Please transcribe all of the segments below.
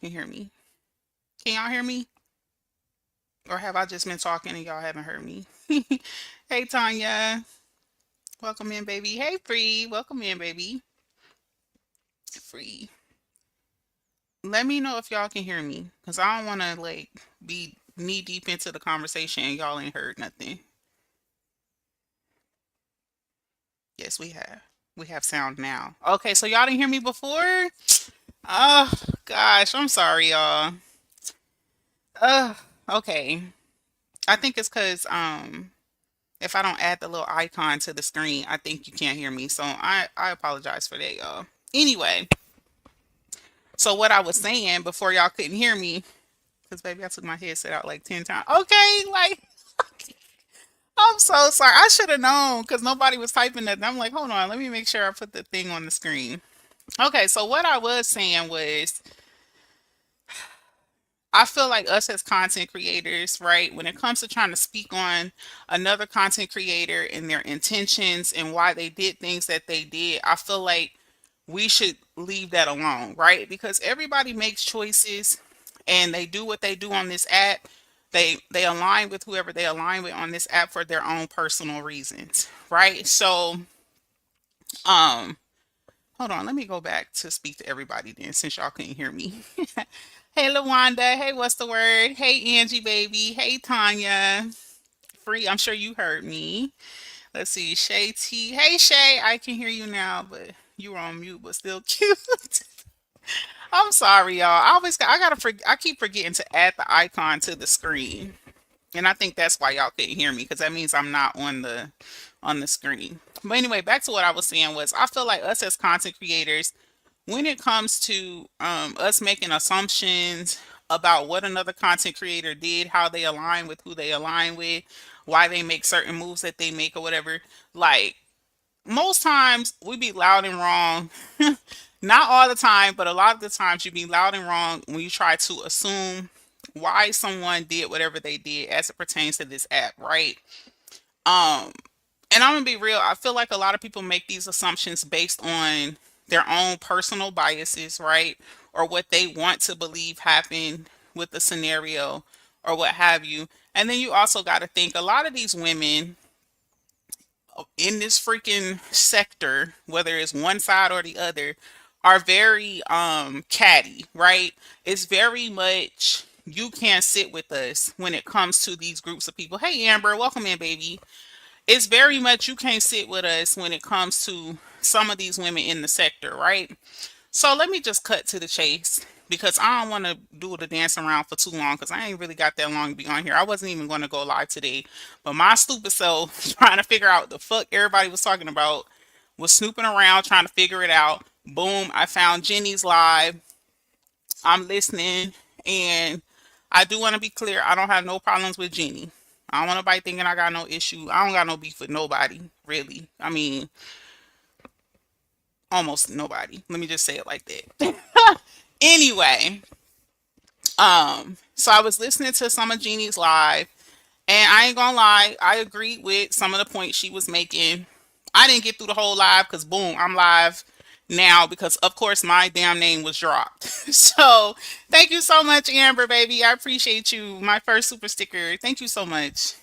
can hear me. Can y'all hear me? Or have I just been talking and y'all haven't heard me? Hey, Tanya. Welcome in, baby. Hey, Free. Welcome in, baby. Free. Let me know if y'all can hear me. Because I don't want to, like, be knee deep into the conversation and y'all ain't heard nothing. Yes, we have. We have sound now. Okay, so y'all didn't hear me before? Oh, gosh. I'm sorry, y'all. Uh, okay. I think it's because, if I don't add the little icon to the screen, I think you can't hear me. So I apologize for that, y'all. Anyway, so what I was saying before y'all couldn't hear me, because baby, I took my headset out like 10 times. Okay, like, I'm so sorry. I should have known because nobody was typing that. I'm like, hold on, let me make sure I put the thing on the screen. Okay, so what I was saying was I feel like us as content creators, right, when it comes to trying to speak on another content creator and their intentions and why they did things that they did, I feel like we should leave that alone, right? Because everybody makes choices and they do what they do on this app. They align with whoever they align with on this app for their own personal reasons, right? So, um, hold on, let me go back to speak to everybody then since y'all couldn't hear me. Hey Lawanda, hey, what's the word? Hey Angie baby, hey Tanya. Free, I'm sure you heard me. Let's see, Shay T. Hey Shay, I can hear you now, but you were on mute, but still cute. I'm sorry, y'all. I keep forgetting to add the icon to the screen. And I think that's why y'all couldn't hear me, because that means I'm not on the screen. But anyway, back to what I was saying was I feel like us as content creators, when it comes to us making assumptions about what another content creator did, how they align with who they align with, why they make certain moves that they make or whatever, like most times we be loud and wrong. Not all the time, but a lot of the times you be loud and wrong when you try to assume why someone did whatever they did as it pertains to this app, right? Um, and I'm gonna be real, I feel like a lot of people make these assumptions based on their own personal biases, right? Or what they want to believe happened with the scenario or what have you. And then you also got to think a lot of these women in this freaking sector, whether it's one side or the other, are very catty, right? It's very much you can't sit with us when it comes to these groups of people. Hey Amber, welcome in, baby. It's very much you can't sit with us when it comes to some of these women in the sector, right? So let me just cut to the chase because I don't want to do the dance around for too long because I ain't really got that long to be on here. I wasn't even going to go live today, but my stupid self trying to figure out what the fuck everybody was talking about was snooping around trying to figure it out. Boom, I found Jeannie's live. I'm listening, and I do want to be clear. I don't have no problems with Jeannie. I don't want nobody thinking I got no issue. I don't got no beef with nobody, really. I mean, almost nobody. Let me just say it like that. Anyway, so I was listening to some of Jeannie's live, and I ain't gonna lie, I agreed with some of the points she was making. I didn't get through the whole live because boom, I'm live now because of course my damn name was dropped. So thank you so much, Amber baby. I appreciate you. My first super sticker. Thank you so much.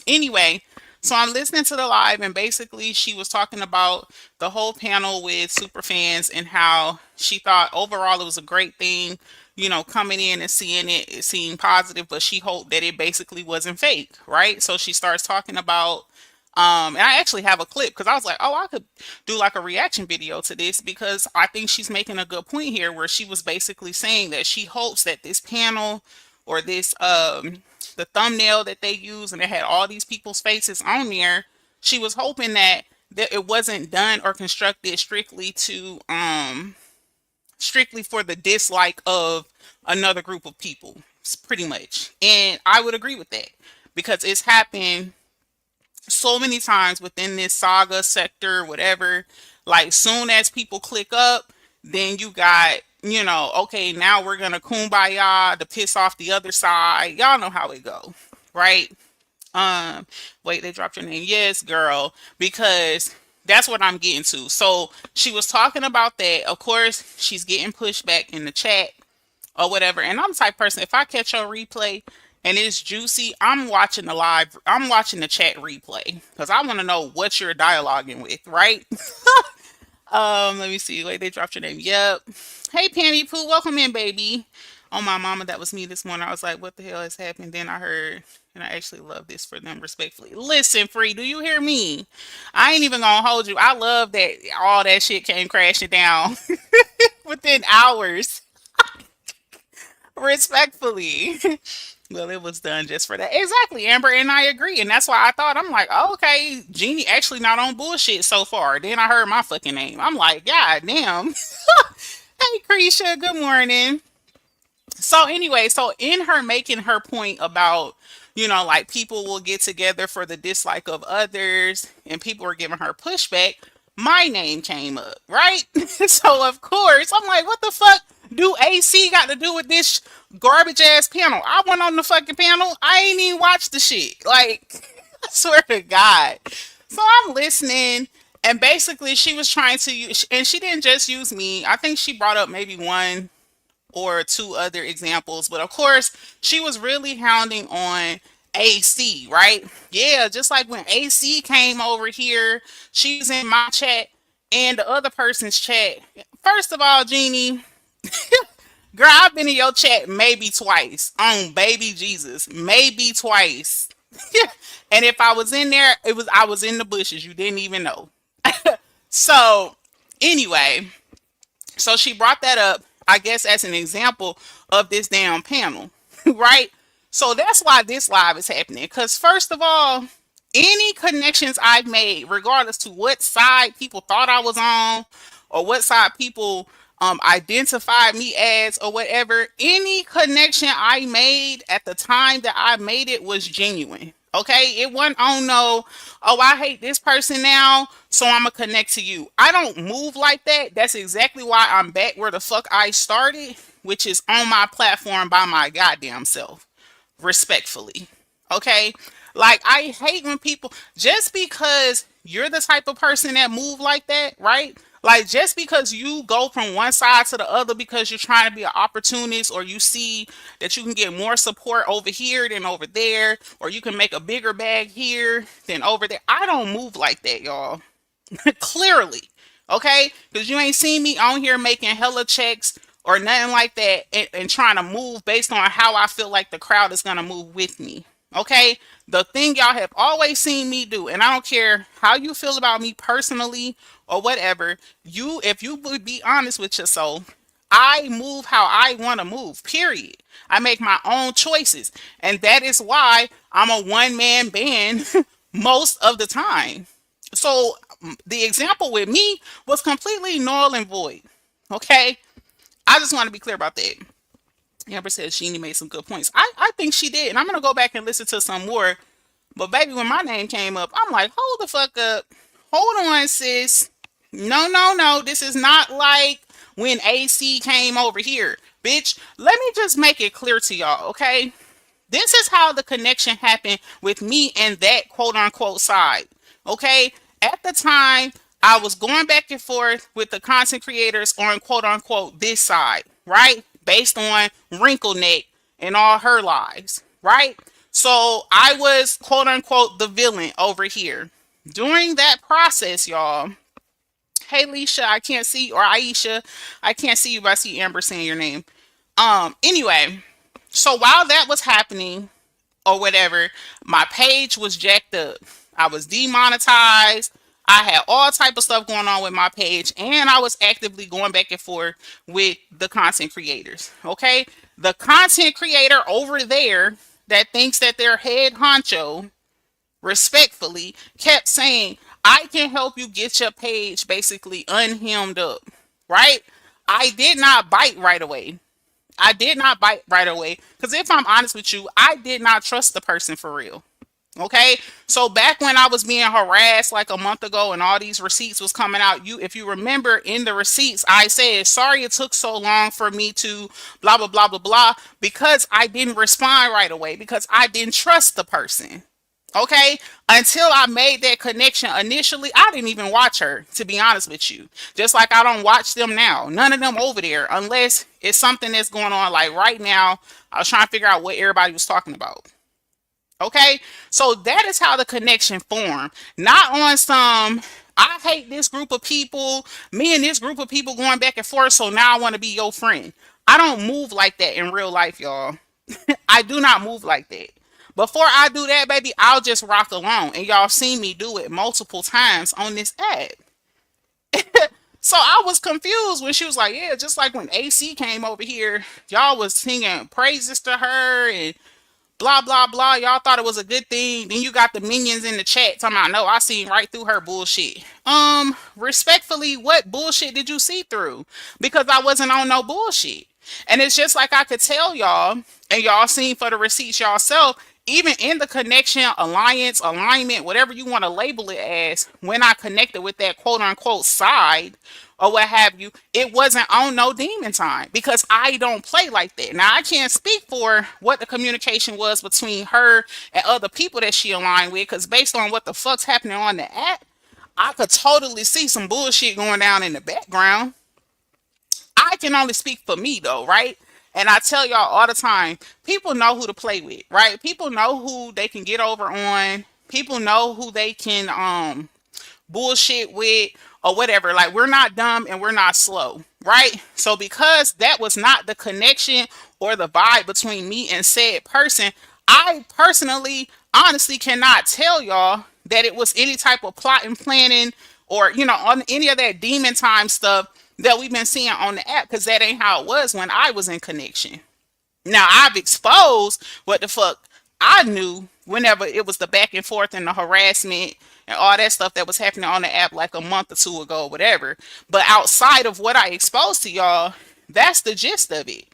Anyway, so I'm listening to the live, and basically she was talking about the whole panel with super fans and how she thought overall it was a great thing, coming in and seeing it, it seemed positive, but she hoped that it basically wasn't fake, right? So she starts talking about and I actually have a clip because I was like, oh, I could do like a reaction video to this because I think she's making a good point here where she was basically saying that she hopes that this panel or this the thumbnail that they use and it had all these people's faces on there, she was hoping that it wasn't done or constructed strictly for the dislike of another group of people, pretty much. And I would agree with that because it's happened so many times within this saga sector, whatever. Like, soon as people click up, then you got, okay, now we're gonna kumbaya to piss off the other side. Y'all know how it go, right? Um, Wait, they dropped your name. Yes, girl, because That's what I'm getting to. So she was talking about that. Of course, she's getting pushback in the chat or whatever. And I'm the type of person, if I catch your replay and it's juicy, I'm watching the live, I'm watching the chat replay because I want to know what you're dialoguing with, right? Let me see. Wait, they dropped your name. Yep. Hey, Panty Poo, welcome in, baby. Oh, my mama, that was me this morning. I was like, what the hell has happened? Then I heard, and I actually love this for them respectfully. Listen, Free, do you hear me? I ain't even gonna hold you. I love that all that shit came crashing down within hours, respectfully. Well, it was done just for that. Exactly, Amber, and I agree. And that's why I thought, I'm like, oh, okay, Jeanie actually not on bullshit so far. Then I heard my fucking name. I'm like, God damn. Hey, Creisha, good morning. So anyway, so in her making her point about, like people will get together for the dislike of others and people were giving her pushback, my name came up, right? So of course, I'm like, what the fuck do AC got to do with this garbage ass panel? I went on the fucking panel. I ain't even watched the shit. Like, I swear to God. So I'm listening, and basically she was trying to use, and she didn't just use me. I think she brought up maybe one or two other examples, but of course, she was really hounding on AC, right? Yeah, just like when AC came over here, she's in my chat and the other person's chat. First of all, Jeanie, girl, I've been in your chat maybe twice on baby Jesus, maybe twice. And if I was in there, I was in the bushes. You didn't even know. So anyway, so she brought that up, I guess, as an example of this damn panel, right? So that's why this live is happening. Because, first of all, any connections I've made, regardless to what side people thought I was on or what side people identified me as or whatever, any connection I made at the time that I made it was genuine. Okay, it wasn't on no, oh, I hate this person now, so I'm gonna connect to you. I don't move like that. That's exactly why I'm back where the fuck I started, which is on my platform by my goddamn self, respectfully. Okay, like I hate when people, just because you're the type of person that move like that, right? Like just because you go from one side to the other because you're trying to be an opportunist, or you see that you can get more support over here than over there, or you can make a bigger bag here than over there. I don't move like that, y'all. Clearly. Okay? Because you ain't seen me on here making hella checks or nothing like that, and trying to move based on how I feel like the crowd is going to move with me. Okay? The thing y'all have always seen me do, and I don't care how you feel about me personally or whatever, if you would be honest with yourself, I move how I want to move, period. I make my own choices. And that is why I'm a one man band most of the time. So the example with me was completely null and void. Okay? I just want to be clear about that. Amber says Jeannie made some good points. I think she did. And I'm going to go back and listen to some more. But baby, when my name came up, I'm like, hold the fuck up. Hold on, sis. No, no, no. This is not like when AC came over here. Bitch, let me just make it clear to y'all, okay? This is how the connection happened with me and that quote unquote side. Okay? At the time, I was going back and forth with the content creators on quote unquote this side, right? Based on Wrinkle Neck and all her lies, right? So I was quote unquote the villain over here. During that process, y'all. Hey Leisha, I can't see, or Aisha, I can't see you, but I see Amber saying your name. Anyway, so while that was happening, or whatever, my page was jacked up. I was demonetized. I had all type of stuff going on with my page, and I was actively going back and forth with the content creators. Okay, the content creator over there that thinks that they're head honcho, respectfully, kept saying, I can help you get your page basically unhemmed up, right? I did not bite right away. I did not bite right away because if I'm honest with you, I did not trust the person for real. Okay, so back when I was being harassed like a month ago and all these receipts was coming out, if you remember in the receipts, I said, sorry it took so long for me to blah, blah, blah, blah, blah, because I didn't respond right away because I didn't trust the person. Okay, until I made that connection initially, I didn't even watch her, to be honest with you. Just like I don't watch them now. None of them over there, unless it's something that's going on. Like right now, I was trying to figure out what everybody was talking about. Okay, so that is how the connection formed. Not on some, I hate this group of people, me and this group of people going back and forth, so now I want to be your friend. I don't move like that in real life, y'all. I do not move like that. Before I do that, baby, I'll just rock alone. And y'all seen me do it multiple times on this app. So I was confused when she was like, yeah, just like when AC came over here, y'all was singing praises to her and blah blah blah. Y'all thought it was a good thing. Then you got the minions in the chat talking about no, I seen right through her bullshit. Respectfully, what bullshit did you see through? Because I wasn't on no bullshit. And it's just like I could tell y'all, and y'all seen for the receipts y'all, even in the connection, alliance, alignment, whatever you want to label it as, when I connected with that quote unquote side or what have you, it wasn't on no demon time because I don't play like that. Now, I can't speak for what the communication was between her and other people that she aligned with because based on what the fuck's happening on the app, I could totally see some bullshit going down in the background. I can only speak for me though, right? And I tell y'all all the time, people know who to play with, right? People know who they can get over on. People know who they can bullshit with or whatever. Like we're not dumb and we're not slow, right? So because that was not the connection or the vibe between me and said person, I personally honestly cannot tell y'all that it was any type of plot and planning or on any of that demon time stuff that we've been seeing on the app because that ain't how it was when I was in connection. Now I've exposed what the fuck I knew whenever it was the back and forth and the harassment and all that stuff that was happening on the app like a month or two ago, or whatever. But outside of what I exposed to y'all, that's the gist of it.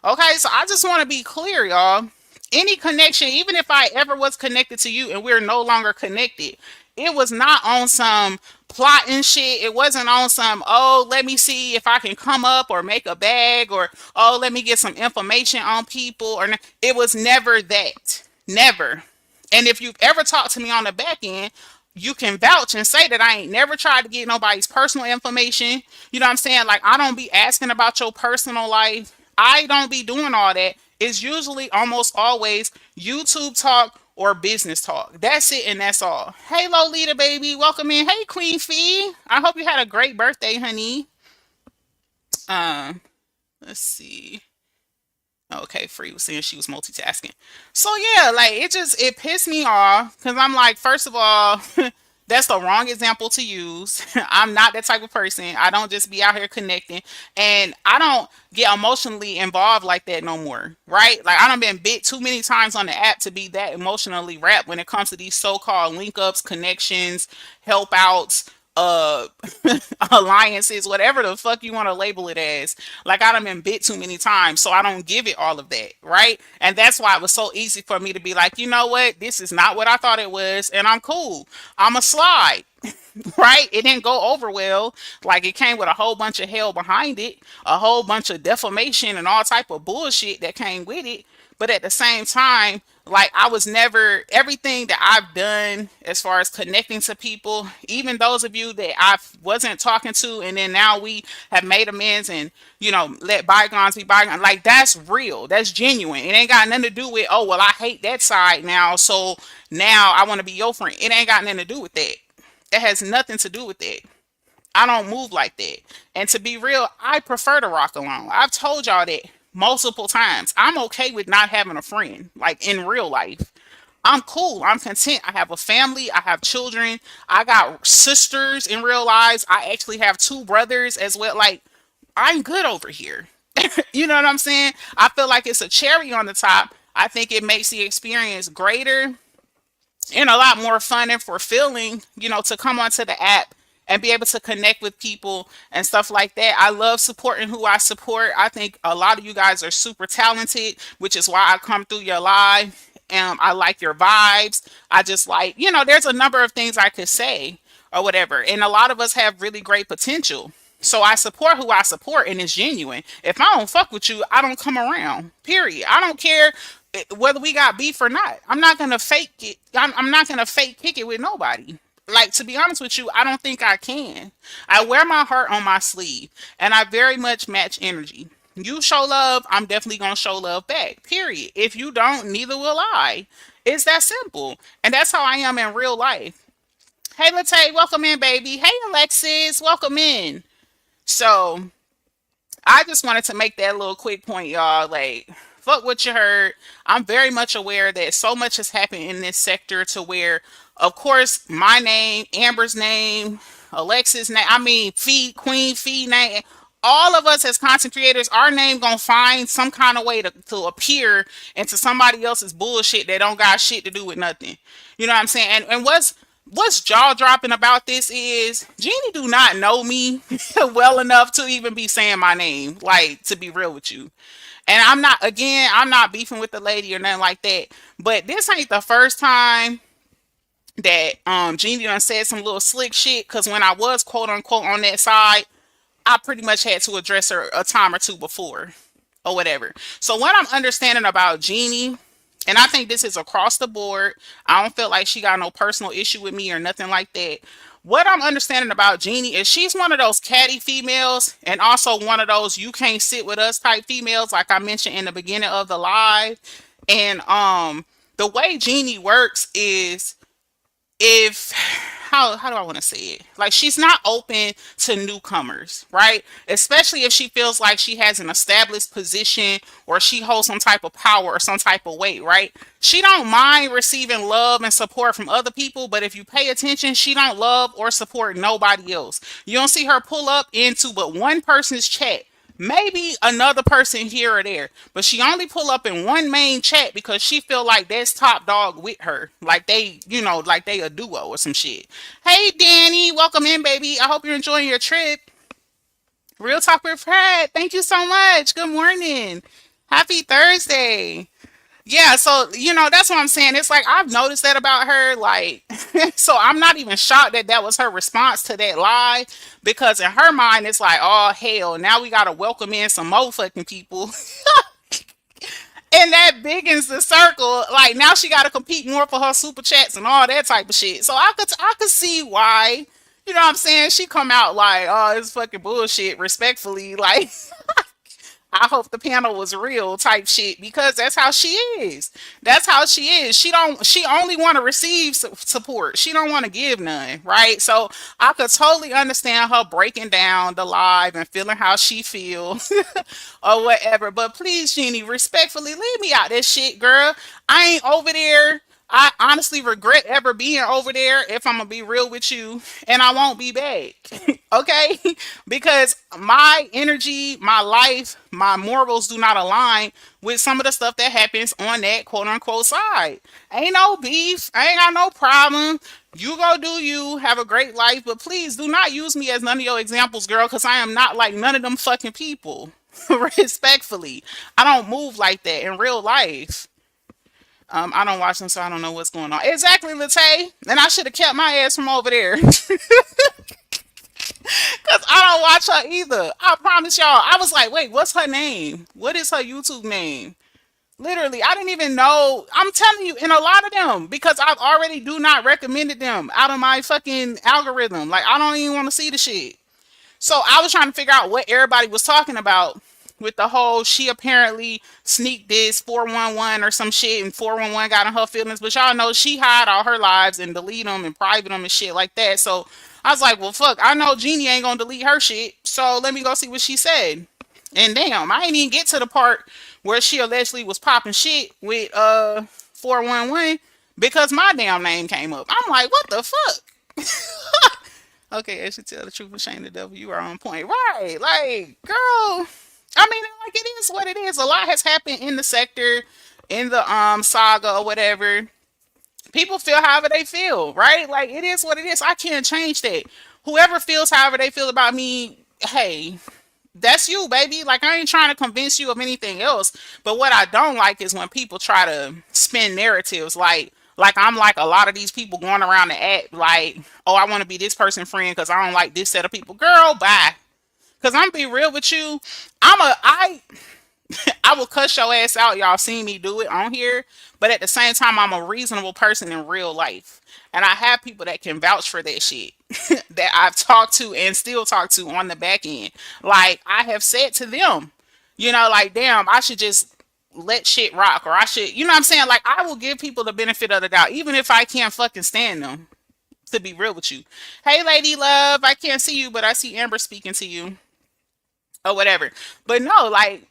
Okay, so I just want to be clear, y'all. Any connection, even if I ever was connected to you and we're no longer connected, it was not on some plotting shit. It wasn't on some, oh, let me see if I can come up or make a bag or, oh, let me get some information on people. It was never that. Never. And if you've ever talked to me on the back end, you can vouch and say that I ain't never tried to get nobody's personal information. You know what I'm saying? Like, I don't be asking about your personal life. I don't be doing all that. It's usually almost always YouTube talk or business talk. That's it and that's all. Hey, Lolita, baby. Welcome in. Hey, Queen Fee. I hope you had a great birthday, honey. Um, let's see. Okay, Free was saying she was multitasking. So yeah, like it pissed me off because I'm like, first of all, that's the wrong example to use. I'm not that type of person. I don't just be out here connecting, and I don't get emotionally involved like that no more. Right? Like I done been bit too many times on the app to be that emotionally wrapped when it comes to these so-called link ups, connections, help outs, uh alliances, whatever the fuck you want to label it as. Like I done been bit too many times, so I don't give it all of that, right? And that's why it was so easy for me to be like, you know what, this is not what I thought it was, and I'm cool. I'm a slide. Right? It didn't go over well. Like it came with a whole bunch of hell behind it, a whole bunch of defamation and all type of bullshit that came with it. But at the same time, like I was never everything that I've done as far as connecting to people, even those of you that I wasn't talking to, and then now we have made amends and let bygones be bygones. Like that's real, that's genuine. It ain't got nothing to do with oh well I hate that side now, so now I want to be your friend. It ain't got nothing to do with that. It has nothing to do with that. I don't move like that. And to be real, I prefer to rock alone. I've told y'all that multiple times. I'm okay with not having a friend, like in real life. I'm cool. I'm content. I have a family. I have children. I got sisters in real lives. I actually have two brothers as well. Like, I'm good over here. You know what I'm saying? I feel like it's a cherry on the top. I think it makes the experience greater and a lot more fun and fulfilling, to come onto the app and be able to connect with people and stuff like that. I love supporting who I support. I think a lot of you guys are super talented, which is why I come through your live. I like your vibes. I just like, there's a number of things I could say or whatever. And a lot of us have really great potential. So I support who I support, and it's genuine. If I don't fuck with you, I don't come around. Period. I don't care whether we got beef or not. I'm not gonna fake it. I'm not gonna fake kick it with nobody. Like, to be honest with you, I don't think I can. I wear my heart on my sleeve, and I very much match energy. You show love, I'm definitely gonna show love back. Period. If you don't, neither will I. It's that simple, and that's how I am in real life. Hey, Latae, welcome in, baby. Hey, Alexis, welcome in. So I just wanted to make that little quick point, y'all. Like, fuck what you heard. I'm very much aware that so much has happened in this sector to where, of course, my name, Amber's name, Alexis' name, I mean, Fee, Queen Fee name, all of us as content creators, our name gonna find some kind of way to appear into somebody else's bullshit that don't got shit to do with nothing. You know what I'm saying? And what's jaw dropping about this is Jeannie do not know me well enough to even be saying my name. Like, to be real with you. And I'm not beefing with the lady or nothing like that. But this ain't the first time that Jeannie done said some little slick shit. Cause when I was quote unquote on that side, I pretty much had to address her a time or two before or whatever. So what I'm understanding about Jeannie, and I think this is across the board, I don't feel like she got no personal issue with me or nothing like that. What I'm understanding about Jeannie is she's one of those catty females and also one of those you can't sit with us type females, like I mentioned in the beginning of the live. And the way Jeannie works is, if how do I want to say it? Like, she's not open to newcomers, right? Especially if she feels like she has an established position or she holds some type of power or some type of weight, right? She don't mind receiving love and support from other people, but if you pay attention, she don't love or support nobody else. You don't see her pull up into but one person's chat, maybe another person here or there, but she only pull up in one main chat because she feel like that's top dog with her, like they, like they a duo or some shit. Hey, Danny, welcome in, baby. I hope you're enjoying your trip. Real talk with Fred, thank you so much. Good morning, happy Thursday. Yeah, so that's what I'm saying. It's like I've noticed that about her. Like, so I'm not even shocked that that was her response to that lie, because in her mind it's like, oh hell, now we gotta welcome in some more fucking people, and that biggens the circle. Like, now she gotta compete more for her super chats and all that type of shit. So I could see why. You know what I'm saying? She come out like, oh, it's fucking bullshit, respectfully. Like, I hope the panel was real type shit, because that's how she is. That's how she is. She only want to receive support. She don't want to give none, right? So I could totally understand her breaking down the live and feeling how she feel or whatever. But please, Jeannie, respectfully, leave me out that shit, girl. I ain't over there. I honestly regret ever being over there, if I'm gonna be real with you, and I won't be back. Okay? Because my energy, my life, my morals do not align with some of the stuff that happens on that quote unquote side. Ain't no beef, I ain't got no problem. You go do you, have a great life, but please do not use me as none of your examples, girl, because I am not like none of them fucking people. Respectfully, I don't move like that in real life. I don't watch them, so I don't know what's going on. Exactly, Latae. And I should have kept my ass from over there. Because I don't watch her either. I promise y'all. I was like, wait, what's her name? What is her YouTube name? Literally, I didn't even know. I'm telling you, in a lot of them, because I've already do not recommended them out of my fucking algorithm. Like, I don't even want to see the shit. So I was trying to figure out what everybody was talking about with the whole she apparently sneaked this 411 or some shit, and 411 got in her feelings. But y'all know she hide all her lives and delete them and private them and shit like that. So I was like, well, fuck, I know Jeannie ain't gonna delete her shit. So let me go see what she said. And damn, I ain't even get to the part where she allegedly was popping shit with 411 because my damn name came up. I'm like, what the fuck? Okay, as you tell the truth and shame the devil, you are on point. Right. Like, girl. I mean, like, it is what it is. A lot has happened in the sector, in the saga or whatever. People feel however they feel, right? Like, it is what it is. I can't change that. Whoever feels however they feel about me, hey, that's you, baby. Like, I ain't trying to convince you of anything else. But what I don't like is when people try to spin narratives like I'm like a lot of these people going around the act like, oh, I want to be this person friend because I don't like this set of people. Girl, bye. Cause I'm be real with you. I will cuss your ass out. Y'all seen me do it on here, but at the same time, I'm a reasonable person in real life, and I have people that can vouch for that shit that I've talked to and still talk to on the back end. Like I have said to them, like damn, I should just let shit rock, or I should, you know what I'm saying? Like I will give people the benefit of the doubt, even if I can't fucking stand them. To be real with you, hey lady love, I can't see you, but I see Amber speaking to you or whatever. But no, like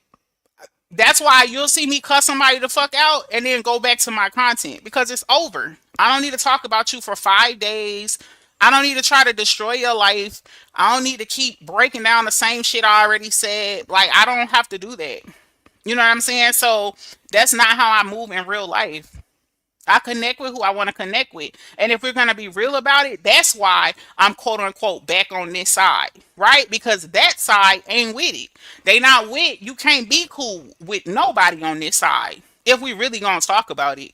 that's why you'll see me cuss somebody the fuck out and then go back to my content because it's over. I don't need to talk about you for 5 days. I don't need to try to destroy your life. I don't need to keep breaking down the same shit I already said. Like, I don't have to do that. You know what I'm saying? So that's not how I move in real life. I connect with who I want to connect with. And if we're going to be real about it, that's why I'm quote unquote back on this side, right? Because that side ain't with it. They not with, you can't be cool with nobody on this side if we really going to talk about it.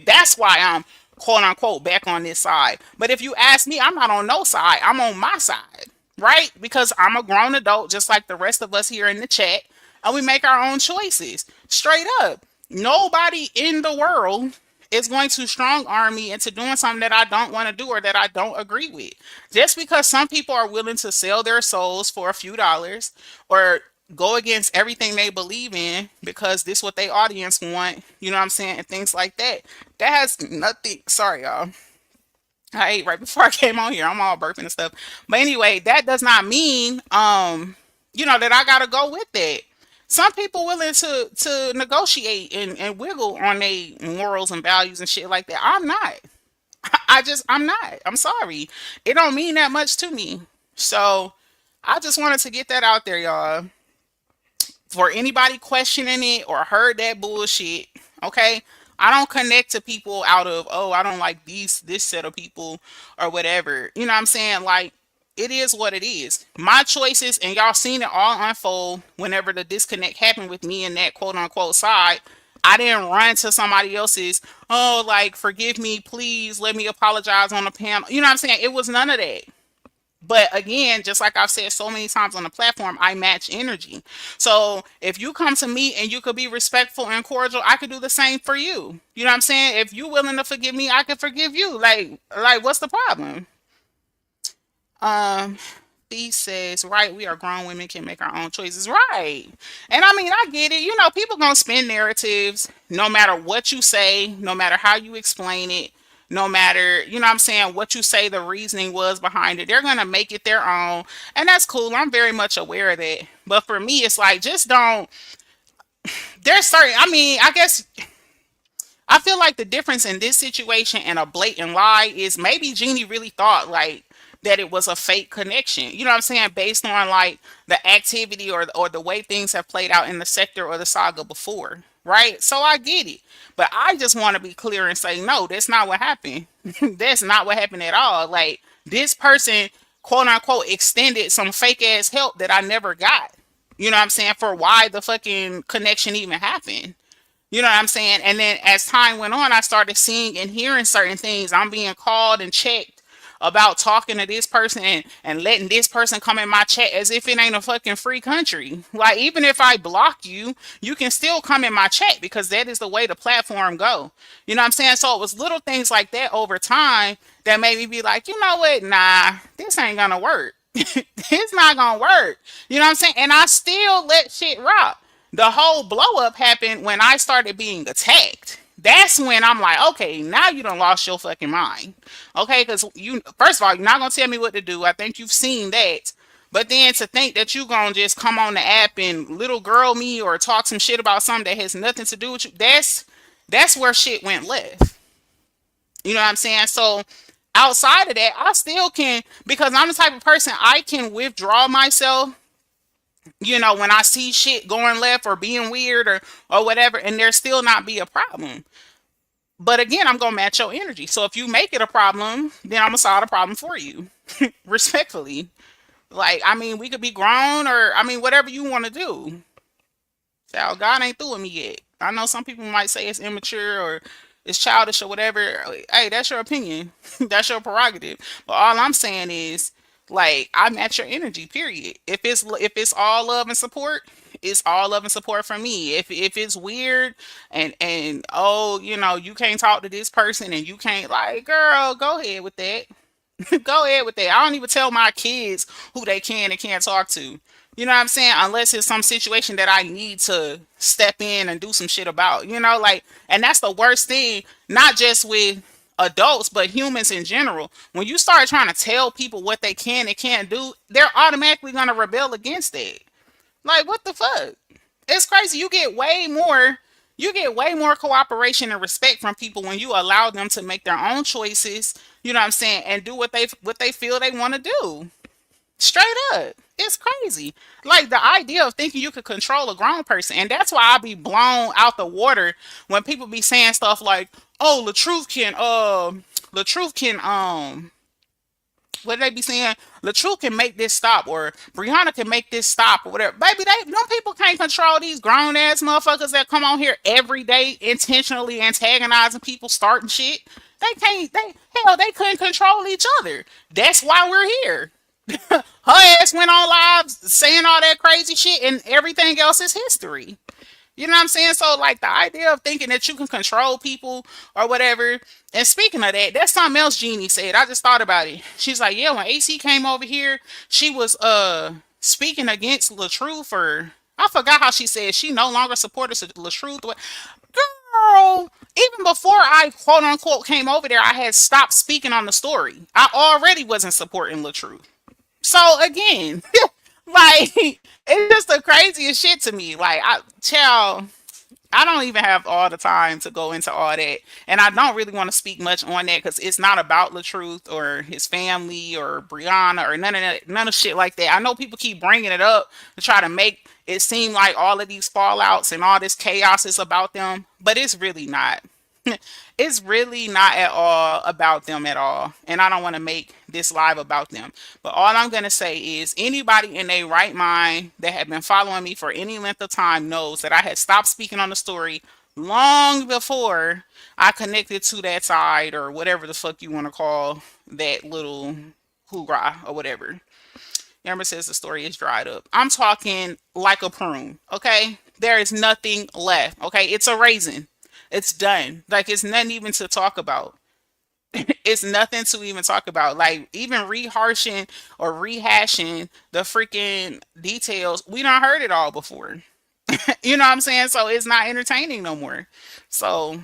That's why I'm quote unquote back on this side. But if you ask me, I'm not on no side. I'm on my side, right? Because I'm a grown adult just like the rest of us here in the chat. And we make our own choices. Straight up. Nobody in the world is going to strong arm me into doing something that I don't want to do or that I don't agree with. Just because some people are willing to sell their souls for a few dollars or go against everything they believe in because this what their audience want, you know what I'm saying, and things like that. That has nothing. Sorry, y'all. I ate right before I came on here. I'm all burping and stuff. But anyway, that does not mean that I gotta go with that. Some people willing to negotiate and wiggle on their morals and values and shit like that. I'm not. I'm not. I'm sorry. It don't mean that much to me. So I just wanted to get that out there, y'all. For anybody questioning it or heard that bullshit, okay? I don't connect to people out of, oh, I don't like this set of people or whatever. You know what I'm saying? Like it is what it is. My choices, and y'all seen it all unfold whenever the disconnect happened with me and that quote unquote side. I didn't run to somebody else's, oh, like, forgive me, please, let me apologize on the panel. You know what I'm saying? It was none of that. But again, just like I've said so many times on the platform, I match energy. So if you come to me and you could be respectful and cordial, I could do the same for you. You know what I'm saying? If you willing to forgive me, I can forgive you. Like what's the problem? Um, he says, right, we are grown women, can make our own choices. Right. And I mean, I get it. People gonna spin narratives no matter what you say, no matter how you explain it, no matter, you know what I'm saying, what you say the reasoning was behind it. They're gonna make it their own. And that's cool. I'm very much aware of that. But for me, it's like just don't there's certain I mean, I guess I feel like the difference in this situation and a blatant lie is maybe Jeannie really thought like that it was a fake connection. You know what I'm saying? Based on like the activity or the way things have played out in the sector or the saga before. Right? So I get it. But I just want to be clear and say, no, that's not what happened. That's not what happened at all. Like this person, quote unquote, extended some fake ass help that I never got. You know what I'm saying? For why the fucking connection even happened. You know what I'm saying? And then as time went on, I started seeing and hearing certain things. I'm being called and checked about talking to this person and letting this person come in my chat as if it ain't a fucking free country. Like even if I block you, you can still come in my chat because that is the way the platform go. You know what I'm saying? So it was little things like that over time that made me be like, you know what? Nah, this ain't gonna work. It's not gonna work. You know what I'm saying? And I still let shit rock. The whole blow up happened when I started being attacked. That's when I'm like, okay, now you done lost your fucking mind. Okay, because you, first of all, you're not gonna tell me what to do. I think you've seen that. But then to think that you gonna just come on the app and little girl me or talk some shit about something that has nothing to do with you, that's where shit went left. You know what I'm saying? So outside of that, I still can, because I'm the type of person I can withdraw myself, when I see shit going left or being weird or whatever, and there still not be a problem. But again, I'm gonna match your energy. So if you make it a problem, then I'm gonna solve the problem for you. Respectfully. Like, I mean, we could be grown or I mean whatever you want to do. So God ain't through with me yet. I know some people might say it's immature or it's childish or whatever. Hey, that's your opinion. That's your prerogative. But all I'm saying is, Like I match your energy, period. If it's all love and support, it's all love and support from me. If it's weird and oh, you can't talk to this person and you can't, like, girl, go ahead with that. Go ahead with that. I don't even tell my kids who they can and can't talk to. You know what I'm saying? Unless it's some situation that I need to step in and do some shit about. Like, and that's the worst thing, not just with adults, but humans in general. When you start trying to tell people what they can and can't do, they're automatically going to rebel against it. Like, what the fuck? It's crazy. You get way more cooperation and respect from people when you allow them to make their own choices, you know what I'm saying, and do what they feel they want to do. Straight up. It's crazy. Like the idea of thinking you could control a grown person. And that's why I be blown out the water when people be saying stuff like, "Oh, the truth can what they be saying, the truth can make this stop, or Brianna can make this stop, or whatever." Baby, them people can't control these grown ass motherfuckers that come on here every day intentionally antagonizing people, starting shit. They can't. They couldn't control each other. That's why we're here. Her ass went on live saying all that crazy shit, and everything else is history. You know what I'm saying? So, like, the idea of thinking that you can control people or whatever. And speaking of that, that's something else Jeannie said. I just thought about it. She's like, yeah, when AC came over here, she was speaking against LaTruth, or I forgot how she said she no longer supported LaTruth. Girl, even before I quote unquote came over there, I had stopped speaking on the story. I already wasn't supporting LaTruth. So again, like, it's just the craziest shit to me. Like, child, I don't even have all the time to go into all that, and I don't really want to speak much on that because it's not about LaTruth or his family or Brianna or none of that, none of shit like that. I know people keep bringing it up to try to make it seem like all of these fallouts and all this chaos is about them, but it's really not. It's really not at all about them at all. And I don't want to make this live about them. But all I'm going to say is anybody in their right mind that had been following me for any length of time knows that I had stopped speaking on the story long before I connected to that side, or whatever the fuck you want to call that little hoorah or whatever. Amber says the story is dried up. I'm talking like a prune, okay? There is nothing left, okay? It's a raisin. It's done. Like, it's nothing even to talk about. It's nothing to even talk about. Like, even reharsing or rehashing the freaking details, we done heard it all before. You know what I'm saying? So it's not entertaining no more. So,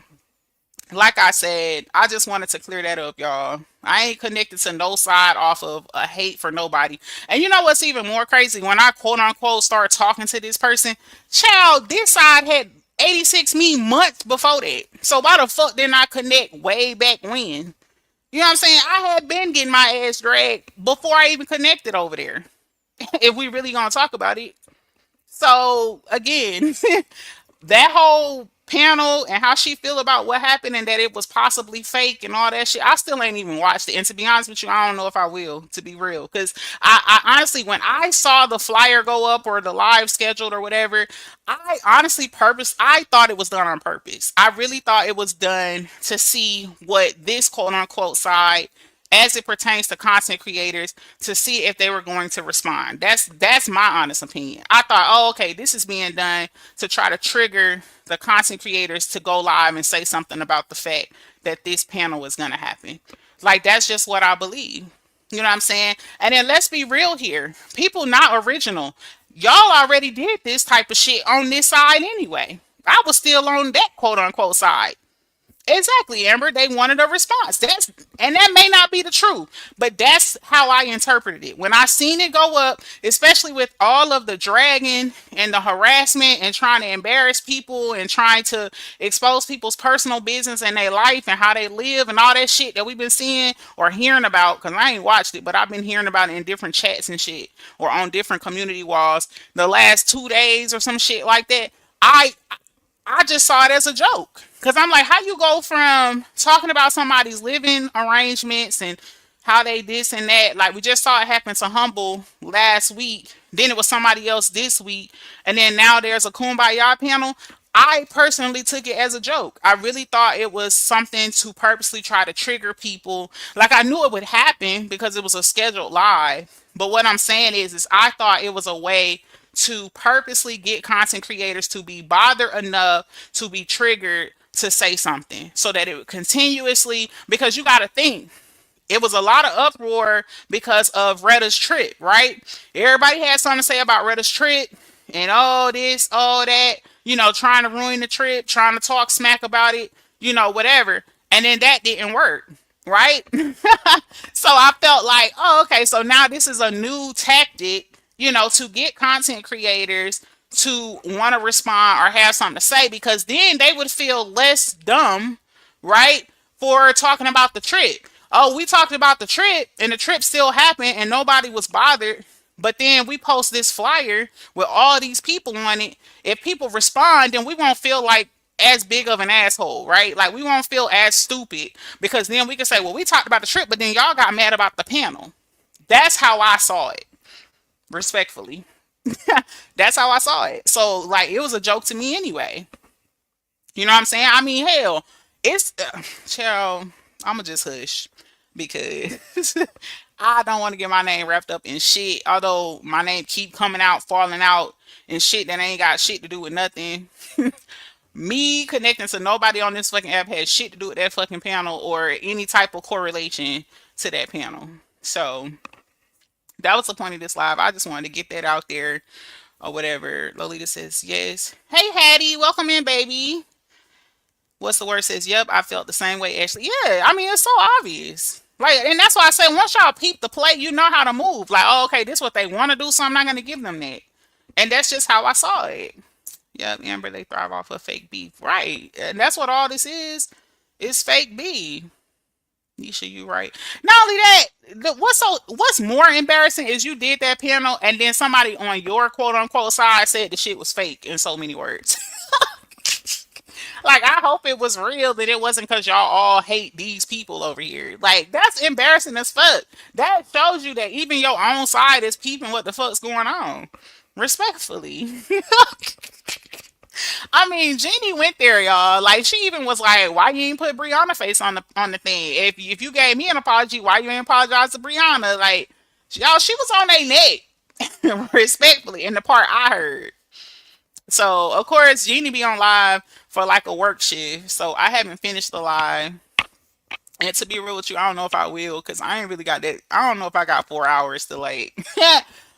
like I said, I just wanted to clear that up, y'all. I ain't connected to no side off of a hate for nobody. And you know what's even more crazy? When I quote unquote start talking to this person, child, this side had 86 me months before that. So why the fuck didn't I connect way back when? You know what I'm saying? I had been getting my ass dragged before I even connected over there. If we really gonna talk about it. So again, that whole panel and how she feel about what happened and that it was possibly fake and all that shit, I still ain't even watched it. And to be honest with you, I don't know if I will, to be real, because I honestly, when I saw the flyer go up or the live scheduled or whatever, I thought it was done on purpose. I really thought it was done to see what this quote unquote side, as it pertains to content creators, to see if they were going to respond. That's my honest opinion. I thought, oh, okay, this is being done to try to trigger the content creators to go live and say something about the fact that this panel is going to happen. Like, that's just what I believe. You know what I'm saying? And then let's be real here. People not original. Y'all already did this type of shit on this side anyway. I was still on that quote unquote side. Exactly, Amber. They wanted a response. That may not be the truth, but that's how I interpreted it. When I seen it go up, especially with all of the dragging and the harassment and trying to embarrass people and trying to expose people's personal business and their life and how they live and all that shit that we've been seeing or hearing about, because I ain't watched it, but I've been hearing about it in different chats and shit or on different community walls the last 2 days or some shit like that. I just saw it as a joke. Because I'm like, how you go from talking about somebody's living arrangements and how they this and that. Like, we just saw it happen to Humble last week. Then it was somebody else this week. And then now there's a Kumbaya panel. I personally took it as a joke. I really thought it was something to purposely try to trigger people. Like I knew it would happen because it was a scheduled live. But what I'm saying is I thought it was a way to purposely get content creators to be bothered enough to be triggered to say something so that it would continuously, because you got to think it was a lot of uproar because of Retta's trip, right? Everybody had something to say about Retta's trip and all this, all that, trying to ruin the trip, trying to talk smack about it, whatever. And then that didn't work, right? So I felt like, oh, okay, so now this is a new tactic, to get content creators to want to respond or have something to say because then they would feel less dumb, right? For talking about the trip. Oh, we talked about the trip and the trip still happened and nobody was bothered. But then we post this flyer with all these people on it. If people respond, then we won't feel like as big of an asshole, right? Like we won't feel as stupid because then we can say, well, we talked about the trip, but then y'all got mad about the panel. That's how I saw it, respectfully. That's how I saw it. So, like, it was a joke to me anyway. You know what I'm saying? I mean, hell, it's child. I'ma just hush because I don't want to get my name wrapped up in shit. Although my name keep coming out, falling out, and shit that ain't got shit to do with nothing. Me connecting to nobody on this fucking app has shit to do with that fucking panel or any type of correlation to that panel. So that was the point of this live. I just wanted to get that out there or whatever. Lolita says yes. Hey Hattie, welcome in, baby. What's the word says, yep, I felt the same way, Ashley. Yeah, I mean, it's so obvious. Like, and that's why I say, once y'all peep the play, you know how to move. Like, oh, okay, this is what they want to do, so I'm not going to give them that. And that's just how I saw it. Yep, Amber, they thrive off of fake beef. Right. And that's what all this is fake beef. Nisha, you right. Not only that, what's more embarrassing is you did that panel and then somebody on your quote unquote side said the shit was fake in so many words. Like, I hope it was real that it wasn't because y'all all hate these people over here. Like, that's embarrassing as fuck. That shows you that even your own side is peeping what the fuck's going on. Respectfully. I mean, Jeanie went there, y'all. Like, she even was like, why you ain't put Brianna face on the thing? If you gave me an apology, why you ain't apologize to Brianna? Like, y'all, she was on their neck. Respectfully, in the part I heard. So, of course, Jeanie be on live for like a work shift. So, I haven't finished the live. And to be real with you, I don't know if I will because I ain't really got that. I don't know if I got 4 hours to like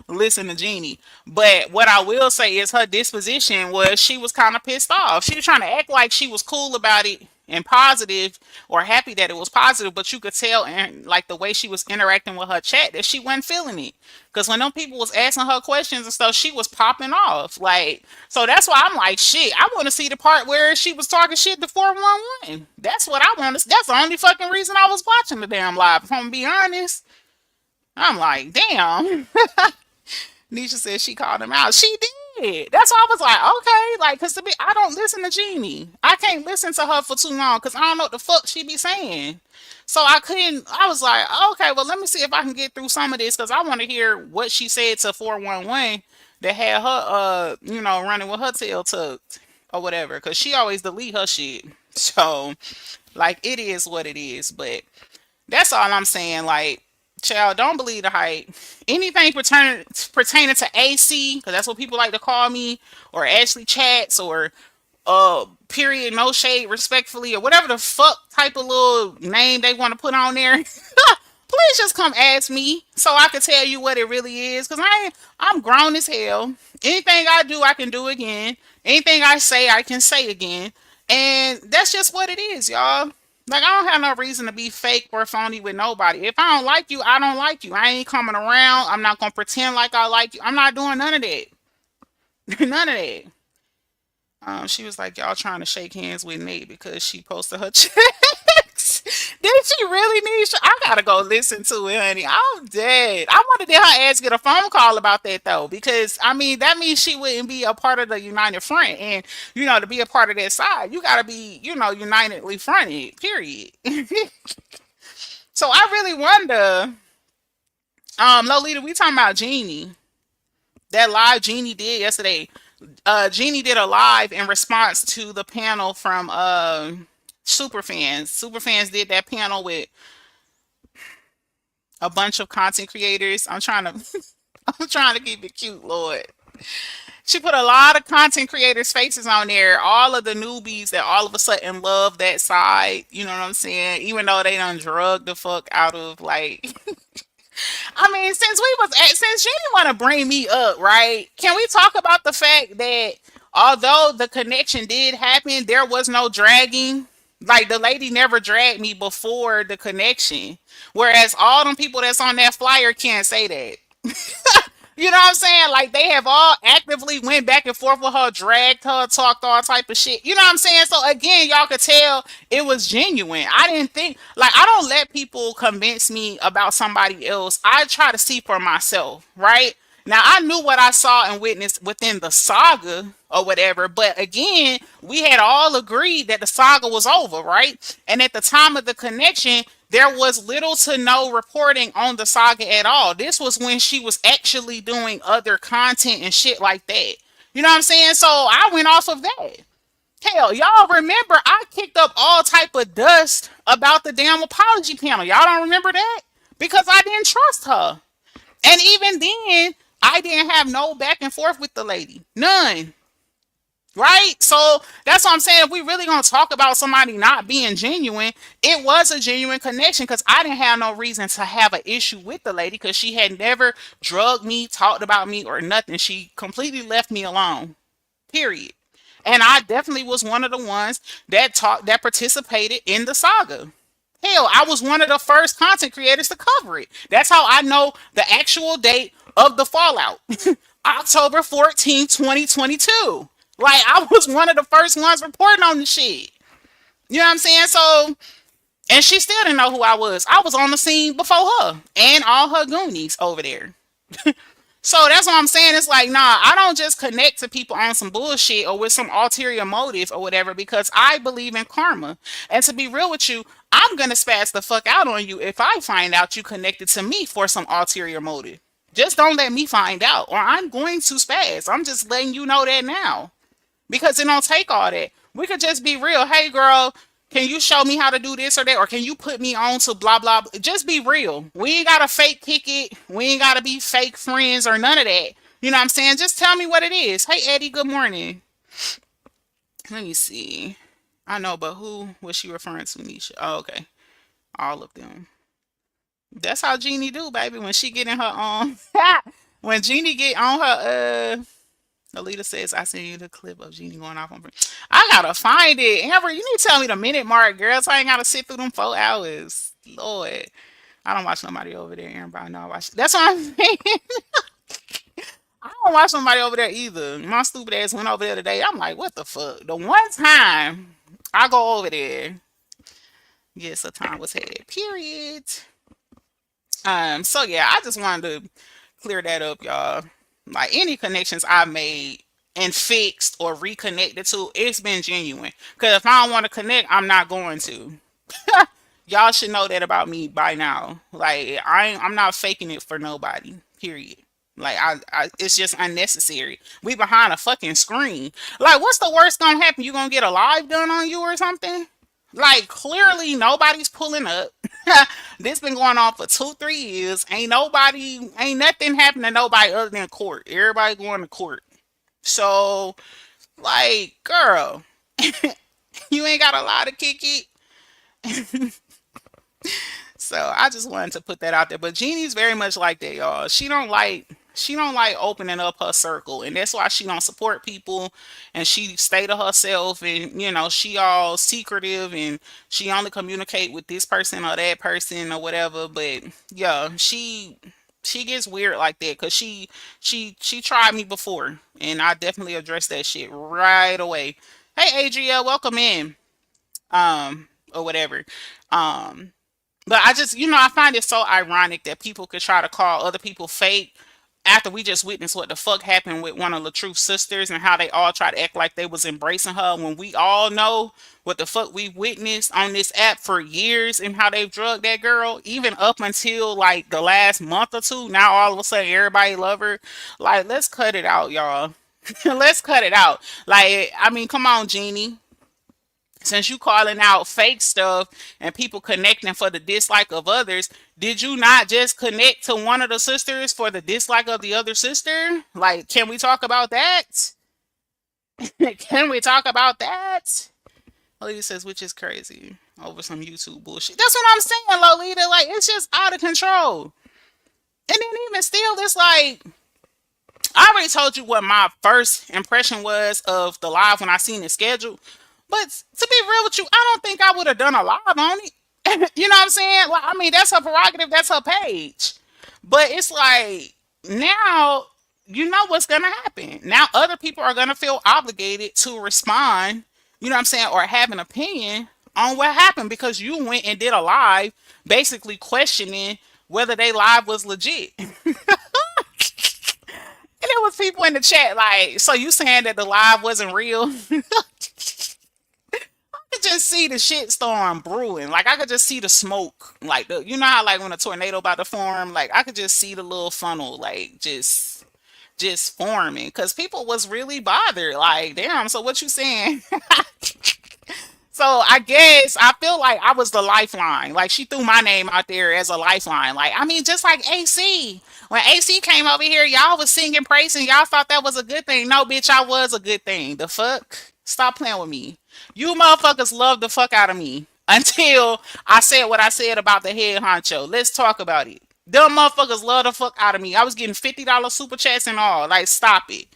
listen to Jeanie. But what I will say is her disposition was she was kind of pissed off. She was trying to act like she was cool about it and positive or happy that it was positive, but you could tell and like the way she was interacting with her chat that she wasn't feeling it. Because when them people was asking her questions and stuff, she was popping off. Like, so that's why I'm like, shit, I want to see the part where she was talking shit to 411. That's what I want to. That's the only fucking reason I was watching the damn live. If I'm gonna be honest, I'm like, damn. Nisha said she called him out. She did. That's why I was like, okay, like, cause I don't listen to Jeanie. I can't listen to her for too long because I don't know what the fuck she be saying. So I couldn't. I was like, okay, well, let me see if I can get through some of this because I want to hear what she said to 411 that had her, running with her tail tucked or whatever. Because she always delete her shit. So, like, it is what it is. But that's all I'm saying. Like, child, don't believe the hype. Anything pertaining to AC, because that's what people like to call me, or Ashley Chats, or period, no shade, respectfully, or whatever the fuck type of little name they want to put on there. Please just come ask me so I can tell you what it really is. Cause I'm grown as hell. Anything I do, I can do again. Anything I say, I can say again. And that's just what it is, y'all. Like, I don't have no reason to be fake or phony with nobody. If I don't like you, I don't like you. I ain't coming around. I'm not gonna pretend like I like you. I'm not doing none of that. None of that. She was like, y'all trying to shake hands with Nate because she posted her checks. Did she really need? I gotta go listen to it, honey. I'm dead. I want to did her ass get a phone call about that though, because I mean that means she wouldn't be a part of the United Front, and to be a part of that side, you gotta be unitedly fronted. Period. So I really wonder, Lolita, we talking about Jeanie, that live Jeanie did yesterday. Jeanie did a live in response to the panel from Superfans. Superfans did that panel with a bunch of content creators. I'm trying to I'm trying to keep it cute, Lord. She put a lot of content creators' faces on there. All of the newbies that all of a sudden love that side. You know what I'm saying? Even though they done drug the fuck out of like I mean, since she didn't want to bring me up, right? Can we talk about the fact that although the connection did happen, there was no dragging. Like the lady never dragged me before the connection, whereas all them people that's on that flyer can't say that. You know what I'm saying? Like they have all actively went back and forth with her, dragged her, talked all type of shit. You know what I'm saying? So again, y'all could tell it was genuine. I didn't think like I don't let people convince me about somebody else. I try to see for myself, right? Now I knew what I saw and witnessed within the saga or whatever, but again, we had all agreed that the saga was over, right? And at the time of the connection, there was little to no reporting on the saga at all. This was when she was actually doing other content and shit like that. You know what I'm saying? So I went off of that. Hell, y'all remember I kicked up all type of dust about the damn apology panel. Y'all don't remember that? Because I didn't trust her. And even then, I didn't have no back and forth with the lady. None. Right? So that's what I'm saying. If we really gonna talk about somebody not being genuine, it was a genuine connection because I didn't have no reason to have an issue with the lady because she had never drugged me, talked about me, or nothing. She completely left me alone. Period. And I definitely was one of the ones that participated in the saga. Hell, I was one of the first content creators to cover it. That's how I know the actual date of the fallout. October 14th, 2022. Like I was one of the first ones reporting on the shit. You know what I'm saying? So and she still didn't know who I was. I was on the scene before her and all her goonies over there. So that's what I'm saying. It's like, nah, I don't just connect to people on some bullshit or with some ulterior motive or whatever because I believe in karma. And to be real with you, I'm gonna spaz the fuck out on you if I find out you connected to me for some ulterior motive. Just don't let me find out, or I'm going to spaz. I'm just letting you know that now because it don't take all that. We could just be real. Hey, girl, can you show me how to do this or that? Or can you put me on to blah, blah, blah? Just be real. We ain't got to fake kick it. We ain't got to be fake friends or none of that. You know what I'm saying? Just tell me what it is. Hey, Eddie, good morning. Let me see. I know, but who was she referring to, Nisha? Oh, okay. All of them. That's how Jeannie do, baby. When she get in her when Jeannie get on her Alita says, I sent you the clip of Jeannie going off on. I gotta find it. Amber, you need to tell me the minute mark, girl. So I ain't gotta sit through them 4 hours. Lord. I don't watch nobody over there, Amber. I know I watch. That's what I'm saying. I don't watch nobody over there either. My stupid ass went over there today. I'm like, what the fuck? The one time I go over there, yes, a time was had. Period. So yeah, I just wanted to clear that up, y'all. Like any connections I made and fixed or reconnected to, it's been genuine. Cause if I don't want to connect, I'm not going to. Y'all should know that about me by now. Like I'm not faking it for nobody. Period. Like it's just unnecessary. We behind a fucking screen. Like what's the worst gonna happen? You gonna get a live done on you or something? Like clearly nobody's pulling up. This been going on for 2, 3 years. Ain't nothing happened to nobody other than court. Everybody going to court. So, like, girl, you ain't got a lot to kick it. So I just wanted to put that out there. But Jeannie's very much like that, y'all. She don't like opening up her circle, and that's why she don't support people, and she stay to herself, and she all secretive, and she only communicate with this person or that person or whatever. But yeah, she gets weird like that because she tried me before, and I definitely addressed that shit right away. Hey, Adria, welcome in, or whatever. Um, but I just, I find it so ironic that people could try to call other people fake after we just witnessed what the fuck happened with one of LaTruth's sisters and how they all try to act like they was embracing her when we all know what the fuck we witnessed on this app for years and how they've drugged that girl, even up until like the last month or two. Now all of a sudden everybody love her. Like, let's cut it out, y'all. Let's cut it out. Like, I mean, come on, Jeanie. Since you calling out fake stuff and people connecting for the dislike of others, did you not just connect to one of the sisters for the dislike of the other sister? Like, can we talk about that? Can we talk about that? Lolita says, which is crazy over some YouTube bullshit. That's what I'm saying, Lolita. Like, it's just out of control. And then even still, it's like, I already told you what my first impression was of the live when I seen it scheduled. But to be real with you, I don't think I would have done a live on it. You know what I'm saying? Like, I mean, that's her prerogative, that's her page. But it's like now you know what's gonna happen. Now other people are gonna feel obligated to respond, you know what I'm saying, or have an opinion on what happened because you went and did a live basically questioning whether they live was legit. And there was people in the chat like, so you saying that the live wasn't real? I could just see the shit storm brewing. Like I could just see the smoke. Like the, you know how like when a tornado about to form, like I could just see the little funnel like just forming because people was really bothered. Like, damn, so what you saying? So I guess I feel like I was the lifeline. Like she threw my name out there as a lifeline. Like I mean, just like AC. When AC came over here, y'all was singing praise and y'all thought that was a good thing. No, bitch, I was a good thing. The fuck? Stop playing with me. You motherfuckers love the fuck out of me until I said what I said about the head honcho. Let's talk about it. Them motherfuckers love the fuck out of me. I was getting $50 super chats and all. Like, stop it.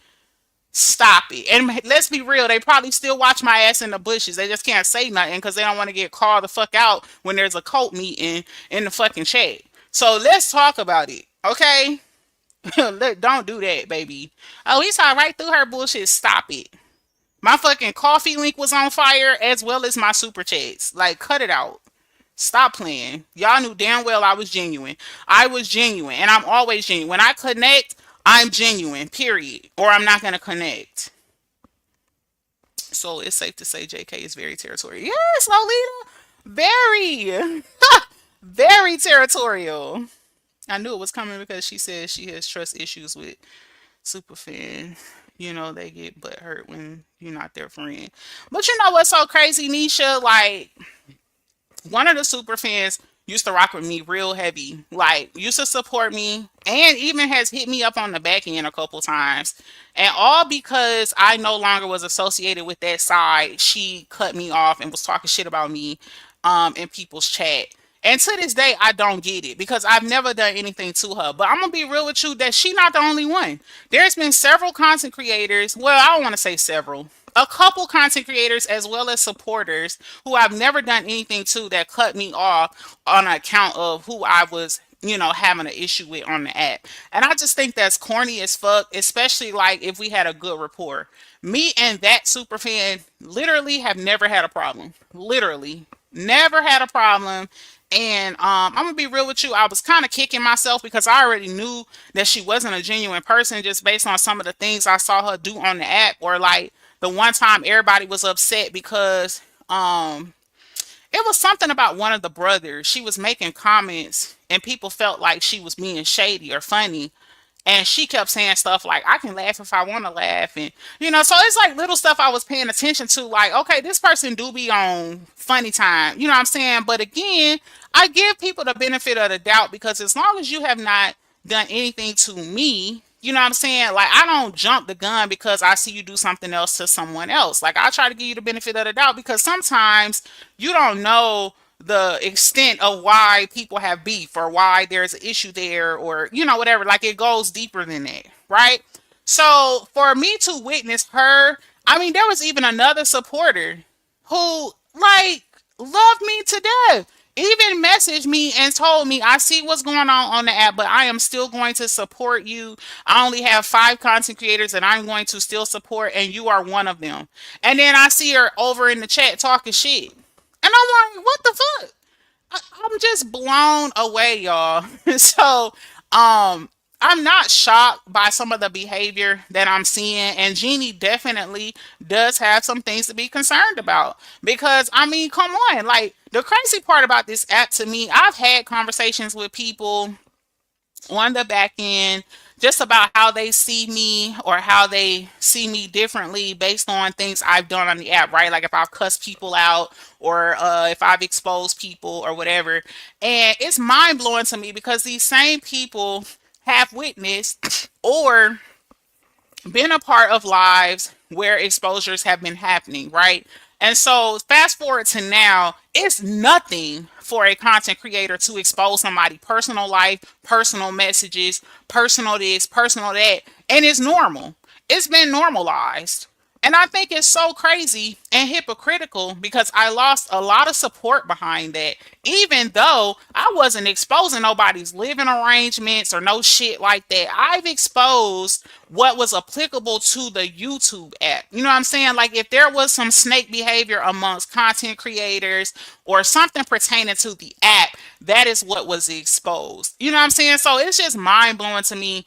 Stop it. And let's be real, they probably still watch my ass in the bushes. They just can't say nothing because they don't want to get called the fuck out when there's a cult meeting in the fucking chat. So let's talk about it. Okay? Don't do that, baby. Oh, he saw right through her bullshit. Stop it. My fucking coffee link was on fire as well as my super chats. Like, cut it out. Stop playing. Y'all knew damn well I was genuine. I was genuine, and I'm always genuine. When I connect, I'm genuine, period. Or I'm not going to connect. So it's safe to say JK is very territorial. Yes, Lolita. Very. Very territorial. I knew it was coming because she says she has trust issues with Superfan. You know, they get butt hurt when you're not their friend. But you know what's so crazy, Nisha? Like, one of the super fans used to rock with me real heavy, like used to support me and even has hit me up on the back end a couple times. And all because I no longer was associated with that side, she cut me off and was talking shit about me in people's chat. And to this day, I don't get it because I've never done anything to her. But I'm gonna be real with you that she not the only one. There's been several content creators. Well, I don't want to say several. A couple content creators as well as supporters who I've never done anything to that cut me off on account of who I was, you know, having an issue with on the app. And I just think that's corny as fuck, especially like if we had a good rapport. Me and that super fan literally have never had a problem. Literally. Never had a problem. And I'm gonna be real with you. I was kind of kicking myself because I already knew that she wasn't a genuine person just based on some of the things I saw her do on the app, or like the one time everybody was upset because it was something about one of the brothers. She was making comments and people felt like she was being shady or funny. And she kept saying stuff like, I can laugh if I want to laugh. And, you know, so it's like little stuff I was paying attention to. Like, okay, this person do be on funny time. You know what I'm saying? But again, I give people the benefit of the doubt because as long as you have not done anything to me, you know what I'm saying? Like, I don't jump the gun because I see you do something else to someone else. Like, I try to give you the benefit of the doubt because sometimes you don't know the extent of why people have beef or why there's an issue there or, you know, whatever. Like, it goes deeper than that, right? So, for me to witness her, I mean, there was even another supporter who, like, loved me to death, even messaged me and told me, I see what's going on the app, but I am still going to support you. I only have 5 content creators that I'm going to still support, and you are one of them. And then I see her over in the chat talking shit. And I'm like, what the fuck? I'm just blown away, y'all. So, I'm not shocked by some of the behavior that I'm seeing, and Jeannie definitely does have some things to be concerned about. Because I mean, come on, like the crazy part about this app to me, I've had conversations with people on the back end just about how they see me or how they see me differently based on things I've done on the app, right? Like if I've cussed people out or if I've exposed people or whatever. And it's mind blowing to me because these same people have witnessed or been a part of lives where exposures have been happening, right? And so, fast forward to now, it's nothing for a content creator to expose somebody' personal life, personal messages, personal this, personal that, and it's normal. It's been normalized. And I think it's so crazy and hypocritical because I lost a lot of support behind that, even though I wasn't exposing nobody's living arrangements or no shit like that. I've exposed what was applicable to the YouTube app. You know what I'm saying? Like if there was some snake behavior amongst content creators or something pertaining to the app, that is what was exposed. You know what I'm saying? So it's just mind blowing to me.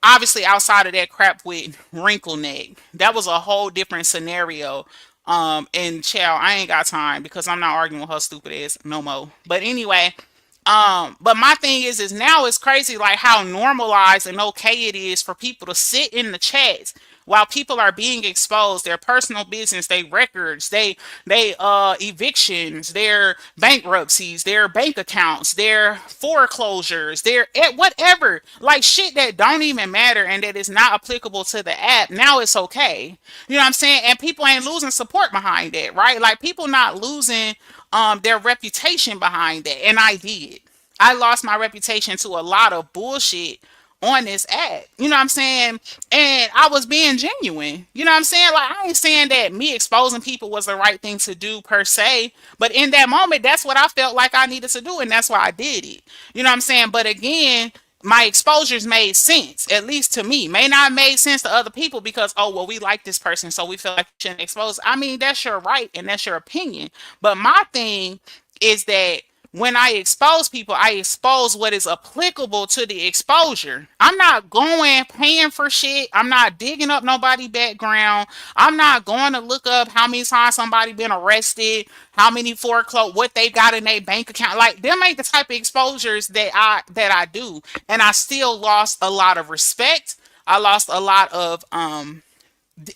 Obviously outside of that crap with wrinkle neck, that was a whole different scenario. And child, I ain't got time because I'm not arguing with her stupid ass no more. But anyway, but my thing is now it's crazy like how normalized and okay it is for people to sit in the chats while people are being exposed, their personal business, their records, they evictions, their bankruptcies, their bank accounts, their foreclosures, their whatever, like shit that don't even matter and that is not applicable to the app. Now it's okay. You know what I'm saying? And people ain't losing support behind that, right? Like people not losing their reputation behind that. And I did. I lost my reputation to a lot of bullshit on this app. You know what I'm saying? And I was being genuine. You know what I'm saying? Like I ain't saying that me exposing people was the right thing to do per se, but in that moment that's what I felt like I needed to do and that's why I did it. You know what I'm saying? But again, my exposures made sense, at least to me. May not made sense to other people because, oh, well, we like this person, so we feel like we shouldn't expose. I mean, that's your right and that's your opinion. But my thing is that when I expose people, I expose what is applicable to the exposure. I'm not going paying for shit. I'm not digging up nobody background. I'm not going to look up how many times somebody been arrested, how many foreclosed, what they got in their bank account. Like them ain't the type of exposures that I do. And I still lost a lot of respect. I lost a lot of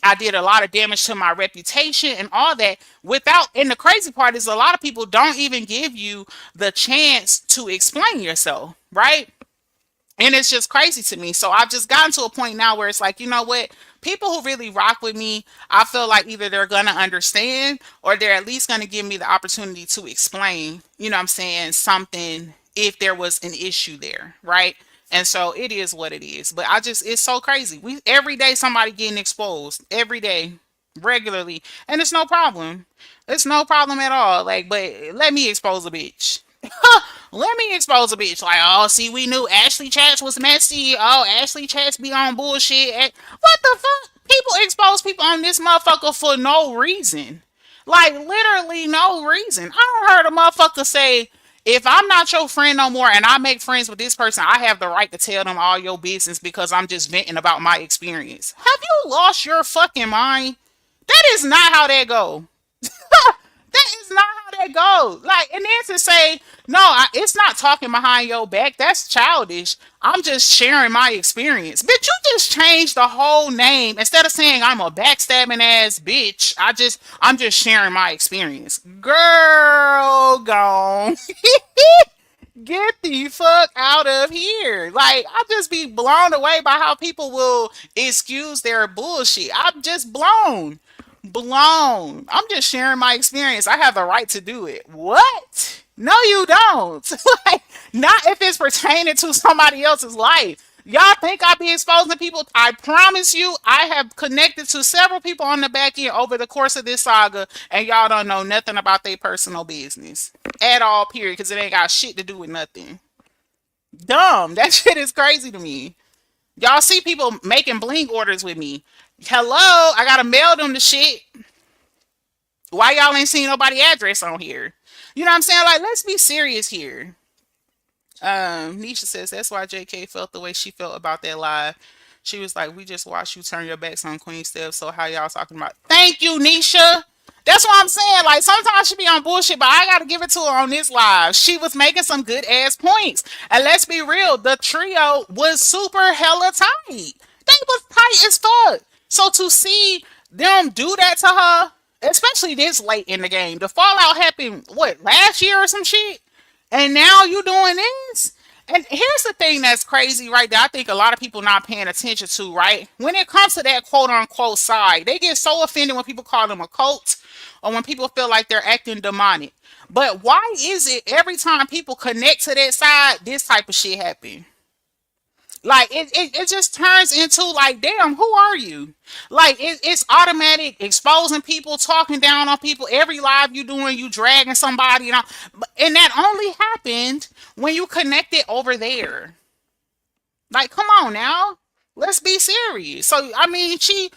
I did a lot of damage to my reputation and all that without, and the crazy part is a lot of people don't even give you the chance to explain yourself, right? And it's just crazy to me. So I've just gotten to a point now where it's like, you know what? People who really rock with me, I feel like either they're going to understand or they're at least going to give me the opportunity to explain, you know what I'm saying, something if there was an issue there, right? And so it is what it is. But it's so crazy. We every day somebody getting exposed every day, regularly, and it's no problem. It's no problem at all. Like, but let me expose a bitch. Let me expose a bitch. Like, oh, see, we knew Ashley Chats was messy. Oh, Ashley Chats be on bullshit. What the fuck? People expose people on this motherfucker for no reason. Like, literally no reason. I don't heard a motherfucker say, if I'm not your friend no more and I make friends with this person, I have the right to tell them all your business because I'm just venting about my experience. Have you lost your fucking mind? That is not how that go. That is not how that goes. Like, and then to say, no, it's not talking behind your back. That's childish. I'm just sharing my experience. Bitch, you just changed the whole name. Instead of saying I'm a backstabbing ass bitch, I'm just sharing my experience. Girl, gone. Get the fuck out of here. Like, I just be blown away by how people will excuse their bullshit. I'm just blown. Blown. I'm just sharing my experience. I have the right to do it. What? No, you don't. Like, not if it's pertaining to somebody else's life. Y'all think I be exposing people? I promise you, I have connected to several people on the back end over the course of this saga, and y'all don't know nothing about their personal business at all, period, because it ain't got shit to do with nothing. Dumb. That shit is crazy to me. Y'all see people making bling orders with me. Hello, I gotta mail them the shit. Why y'all ain't seen nobody address on here? You know what I'm saying? Like, let's be serious here. Nisha says that's why JK felt the way she felt about that live. She was like, "We just watched you turn your backs on Queen Steph. So how y'all talking about?" Thank you, Nisha. That's what I'm saying. Like sometimes she be on bullshit, but I gotta give it to her on this live. She was making some good ass points. And let's be real, the trio was super hella tight. They was tight as fuck. So to see them do that to her, especially this late in the game, the fallout happened what last year or some shit, and now you doing this. And here's the thing that's crazy right there. I think a lot of people not paying attention to, right? When it comes to that quote unquote side, they get so offended when people call them a cult or when people feel like they're acting demonic. But why is it every time people connect to that side, this type of shit happen? Like it just turns into like, damn, who are you? Like it's automatic exposing people, talking down on people. Every live you doing, you dragging somebody, you know. And that only happened when you connected over there. Like, come on now. Let's be serious. So I mean, she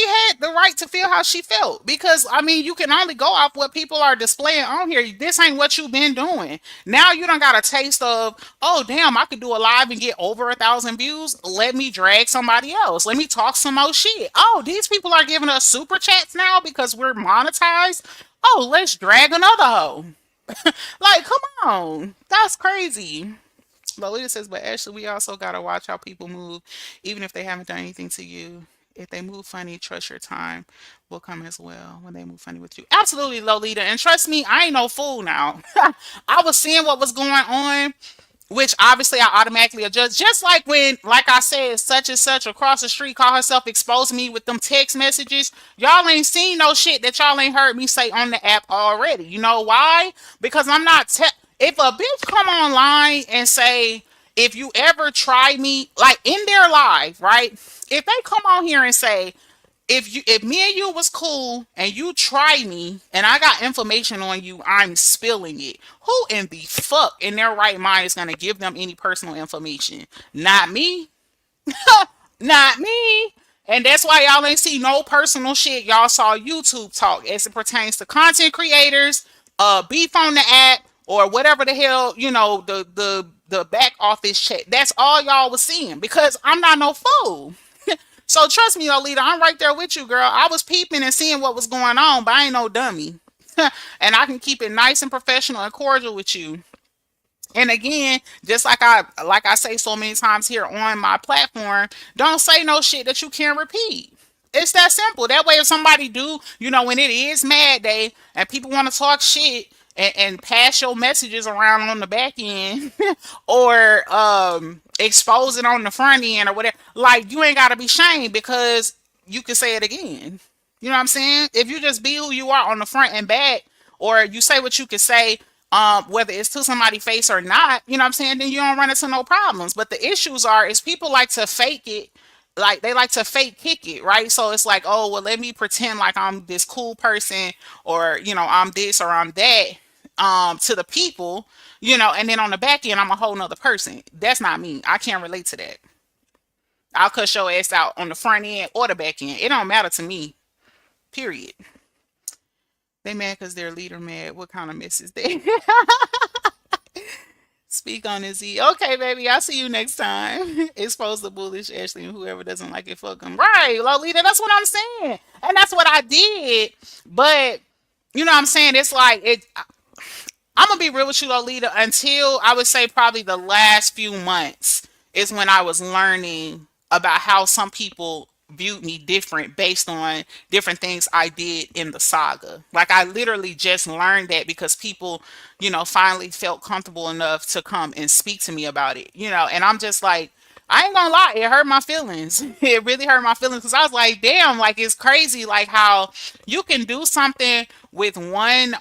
had the right to feel how she felt because I mean, you can only go off what people are displaying on here. This ain't what you've been doing. Now you don't got a taste of, oh damn, I could do a live and get over 1,000 views. Let me drag somebody else. Let me talk some more shit. Oh, these people are giving us super chats now because we're monetized. Oh, let's drag another hoe. Like, come on. That's crazy. Lolita says, but Ashley, we also gotta watch how people move, even if they haven't done anything to you. If they move funny, trust your time will come as well when they move funny with you. Absolutely, Lolita. And trust me, I ain't no fool now. I was seeing what was going on, which obviously I automatically adjust. Just like when, like I said, such and such across the street call herself exposing me with them text messages. Y'all ain't seen no shit that y'all ain't heard me say on the app already. You know why? Because I'm not. If a bitch come online and say, if you ever try me, like in their live, right? If they come on here and say, if me and you was cool and you try me and I got information on you, I'm spilling it. Who in the fuck in their right mind is gonna give them any personal information? Not me. Not me. And that's why y'all ain't see no personal shit. Y'all saw YouTube talk as it pertains to content creators, beef on the app, or whatever the hell, you know, the back office check. That's all y'all was seeing because I'm not no fool. So trust me, Olita, I'm right there with you, girl. I was peeping and seeing what was going on, but I ain't no dummy. And I can keep it nice and professional and cordial with you. And again, just like I say so many times here on my platform, don't say no shit that you can't repeat. It's that simple. That way, if somebody do, you know, when it is Mad Day and people want to talk shit and pass your messages around on the back end or expose it on the front end or whatever, like you ain't gotta be shamed because you can say it again. You know what I'm saying? If you just be who you are on the front and back, or you say what you can say, whether it's to somebody's face or not, you know what I'm saying, then you don't run into no problems. But the issues are is people like to fake it, like they like to fake kick it, right? So it's like, oh well, let me pretend like I'm this cool person, or you know, I'm this or I'm that, to the people, you know, and then on the back end, I'm a whole nother person. That's not me. I can't relate to that. I'll cuss your ass out on the front end or the back end. It don't matter to me. Period. They mad because their leader mad. What kind of mess is that? Speak on this. Okay, baby. I'll see you next time. Expose the bullish Ashley and whoever doesn't like it, fuck them. Right, Lolita. That's what I'm saying. And that's what I did. But, you know what I'm saying? It's like, I'm going to be real with you, Lolita. Until I would say probably the last few months is when I was learning about how some people viewed me different based on different things I did in the saga. Like I literally just learned that because people, you know, finally felt comfortable enough to come and speak to me about it, you know, and I'm just like, I ain't gonna lie, it hurt my feelings. It really hurt my feelings because I was like, damn, like it's crazy, like how you can do something with one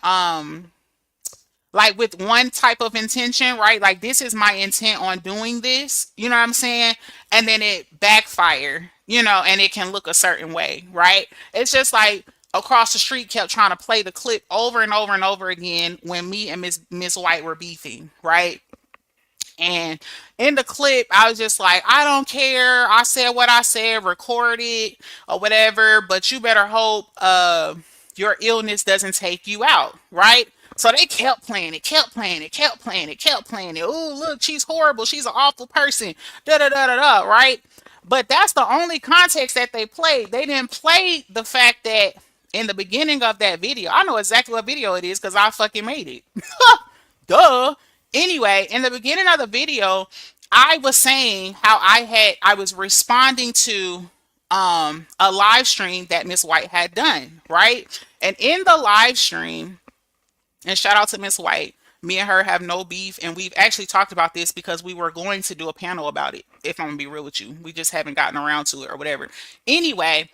type of intention, right? Like this is my intent on doing this, you know what I'm saying? And then it backfire, you know, and it can look a certain way, right? It's just like across the street kept trying to play the clip over and over and over again when me and Miss White were beefing, right? And in the clip, I was just like, I don't care. I said what I said, record it or whatever, but you better hope your illness doesn't take you out, right? So they kept playing it, kept playing it, kept playing it, kept playing it. Oh, look, she's horrible. She's an awful person. Da da da da da, right? But that's the only context that they played. They didn't play the fact that in the beginning of that video, I know exactly what video it is because I fucking made it. Duh. Anyway, in the beginning of the video, I was saying how I was responding to a live stream that Miss White had done, right? And in the live stream, and shout out to Miss White. Me and her have no beef, and we've actually talked about this because we were going to do a panel about it. If I'm gonna be real with you, we just haven't gotten around to it or whatever. Anyway,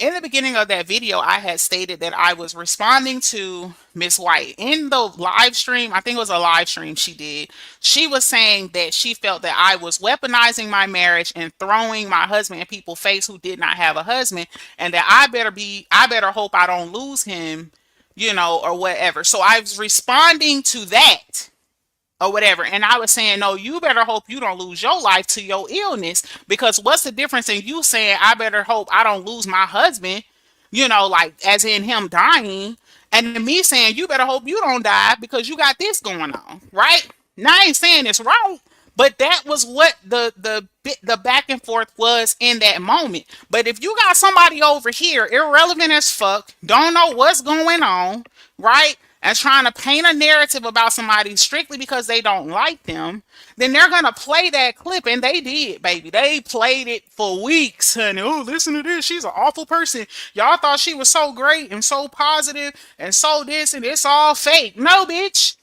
in the beginning of that video, I had stated that I was responding to Miss White in the live stream. I think it was a live stream she did. She was saying that she felt that I was weaponizing my marriage and throwing my husband in people's face who did not have a husband, and that I better hope I don't lose him, or whatever. So I was responding to that or whatever. And I was saying, no, you better hope you don't lose your life to your illness, because what's the difference in you saying, I better hope I don't lose my husband, like as in him dying, and then me saying, you better hope you don't die because you got this going on, right? Now I ain't saying it's right, but that was what the back and forth was in that moment. But if you got somebody over here, irrelevant as fuck, don't know what's going on, right? And trying to paint a narrative about somebody strictly because they don't like them, then they're gonna play that clip, and they did, baby. They played it for weeks, honey. Oh, listen to this. She's an awful person. Y'all thought she was so great and so positive and so this, and it's all fake. No, bitch.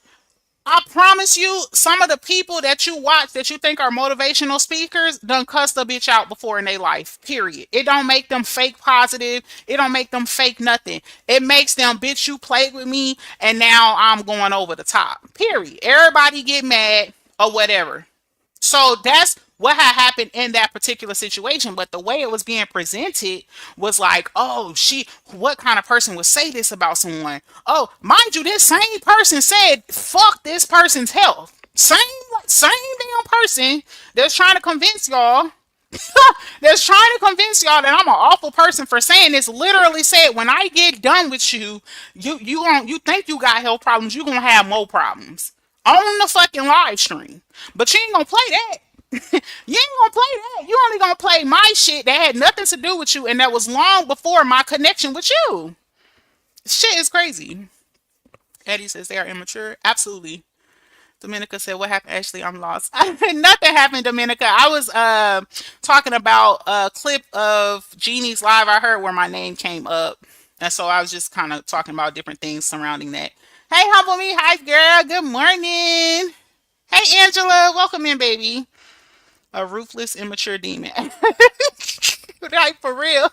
I promise you, some of the people that you watch that you think are motivational speakers done cuss the bitch out before in their life. Period. It don't make them fake positive. It don't make them fake nothing. It makes them, bitch, you played with me and now I'm going over the top. Period. Everybody get mad or whatever. So that's what had happened in that particular situation. But the way it was being presented was like, oh, what kind of person would say this about someone? Oh, mind you, this same person said, fuck this person's health. Same damn person that's trying to convince y'all. That's trying to convince y'all that I'm an awful person for saying this. Literally said, when I get done with you think you got health problems, you gonna have more problems on the fucking live stream. But you ain't gonna play that. You ain't gonna play that. You only gonna play my shit that had nothing to do with you, and that was long before my connection with you. Shit is crazy. Eddie says they are immature. Absolutely. Dominica said, what happened? Ashley, I'm lost. Nothing happened, Dominica. I was talking about a clip of Jeannie's live I heard where my name came up. And so I was just kind of talking about different things surrounding that. Hey, Humble Me. Hi, girl. Good morning. Hey, Angela. Welcome in, baby. A ruthless, immature demon. Like, for real.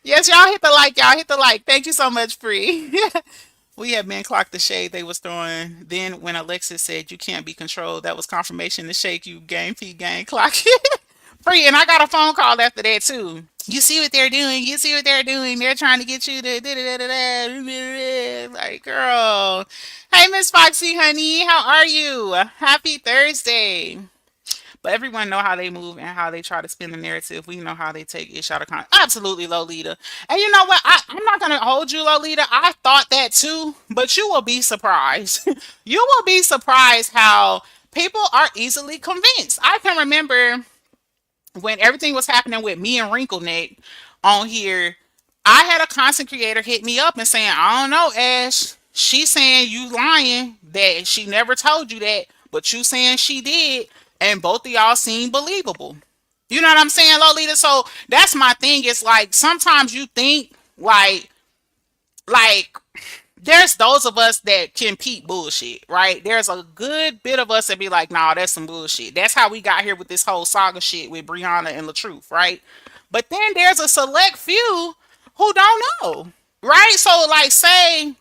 Yes, y'all hit the like. Y'all hit the like. Thank you so much, Free. We had men clock the shade they was throwing. Then when Alexis said you can't be controlled, that was confirmation to shake you. Gang P gang clock. Free, and I got a phone call after that too. You see what they're doing. You see what they're doing. They're trying to get you to like, girl. Hey, Miss Foxy, honey, how are you? Happy Thursday. But everyone know how they move and how they try to spin the narrative. We know how they take ish out of context. Absolutely, Lolita. And you know what? I'm not going to hold you, Lolita. I thought that too, but you will be surprised. You will be surprised how people are easily convinced. I can remember when everything was happening with me and Wrinkle Neck on here, I had a content creator hit me up and saying, I don't know, Ash. She's saying you lying, that she never told you that, but you saying she did, and both of y'all seem believable. You know what I'm saying, Lolita? So that's my thing. It's like sometimes you think like there's those of us that can peep bullshit, right? There's a good bit of us that be like, nah, that's some bullshit. That's how we got here with this whole saga shit with Brianna and LaTruth, right? But then there's a select few who don't know, right? So like say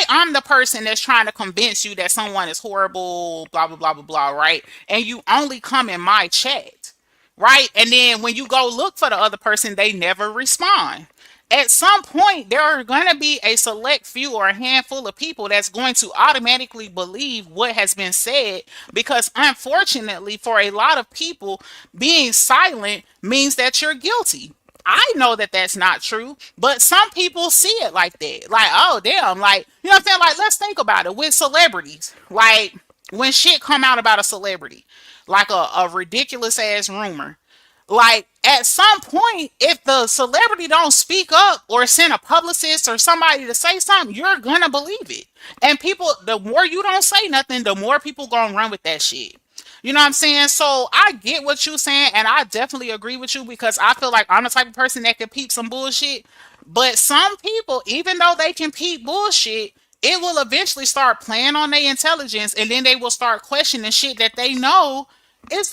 I'm the person that's trying to convince you that someone is horrible, blah, blah, blah, blah, blah, right? And you only come in my chat, right? And then when you go look for the other person, they never respond. At some point, there are going to be a select few or a handful of people that's going to automatically believe what has been said, because unfortunately, for a lot of people, being silent means that you're guilty. I know that that's not true, but some people see it like that. Like, oh, damn. Like, you know what I'm saying? Like, let's think about it with celebrities. Like, when shit come out about a celebrity, like a ridiculous ass rumor, Like at some point, if the celebrity don't speak up or send a publicist or somebody to say something, you're gonna believe it. And people, the more you don't say nothing, the more people gonna run with that shit. You know what I'm saying? So I get what you're saying, and I definitely agree with you because I feel like I'm the type of person that can peep some bullshit. But some people, even though they can peep bullshit, it will eventually start playing on their intelligence, and then they will start questioning shit that they know is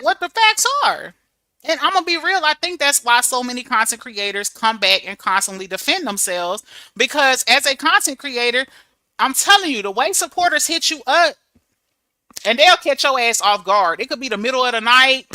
what the facts are. And I'm gonna be real. I think that's why so many content creators come back and constantly defend themselves. Because as a content creator, I'm telling you, the way supporters hit you up and they'll catch your ass off guard. It could be the middle of the night.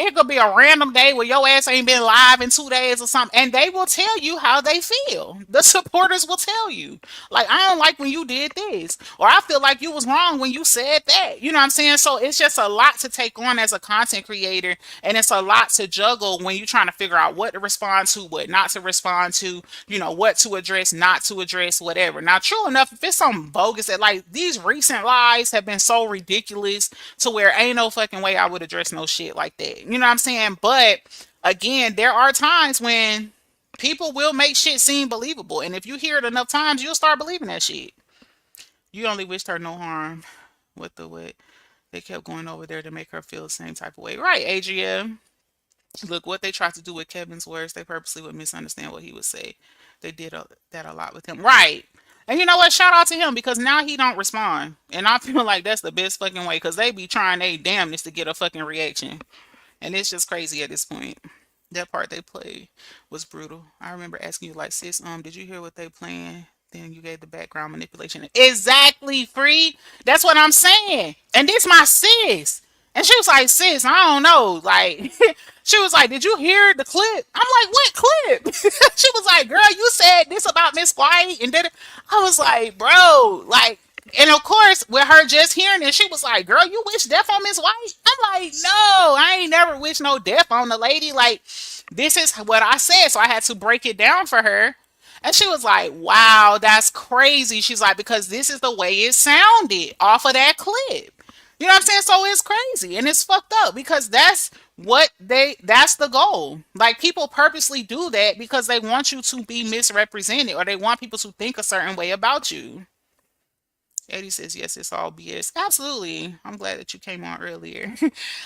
It could be a random day where your ass ain't been live in 2 days or something, and they will tell you how they feel. The supporters will tell you, like, I don't like when you did this, or I feel like you was wrong when you said that. You know what I'm saying? So it's just a lot to take on as a content creator, and it's a lot to juggle when you're trying to figure out what to respond to, what not to respond to, what to address, not to address, whatever. Now, true enough, if it's something bogus that like these recent lies have been so ridiculous to where ain't no fucking way I would address no shit like that. You know what I'm saying? But again, there are times when people will make shit seem believable. And if you hear it enough times, you'll start believing that shit. You only wished her no harm. What the what? They kept going over there to make her feel the same type of way. Right, Adria. Look, what they tried to do with Kevin's words, they purposely would misunderstand what he would say. They did that a lot with him. Right. And you know what? Shout out to him because now he don't respond. And I feel like that's the best fucking way because they be trying they damnness to get a fucking reaction. And it's just crazy at this point. That part they played was brutal. I remember asking you like, sis, did you hear what they playing? Then you gave the background manipulation. Exactly, free. That's what I'm saying. And this my sis. And she was like, sis, I don't know. Like, she was like, did you hear the clip? I'm like, what clip? She was like, girl, you said this about Miss White. And then I was like, bro, like, and of course, with her just hearing it, she was like, girl, you wish death on Miss White? I'm like, no, I ain't never wish no death on the lady. Like, this is what I said. So I had to break it down for her. And she was like, wow, that's crazy. She's like, because this is the way it sounded off of that clip. You know what I'm saying? So it's crazy and it's fucked up because that's the goal. Like people purposely do that because they want you to be misrepresented or they want people to think a certain way about you. Eddie says, yes, it's all BS. Absolutely. I'm glad that you came on earlier.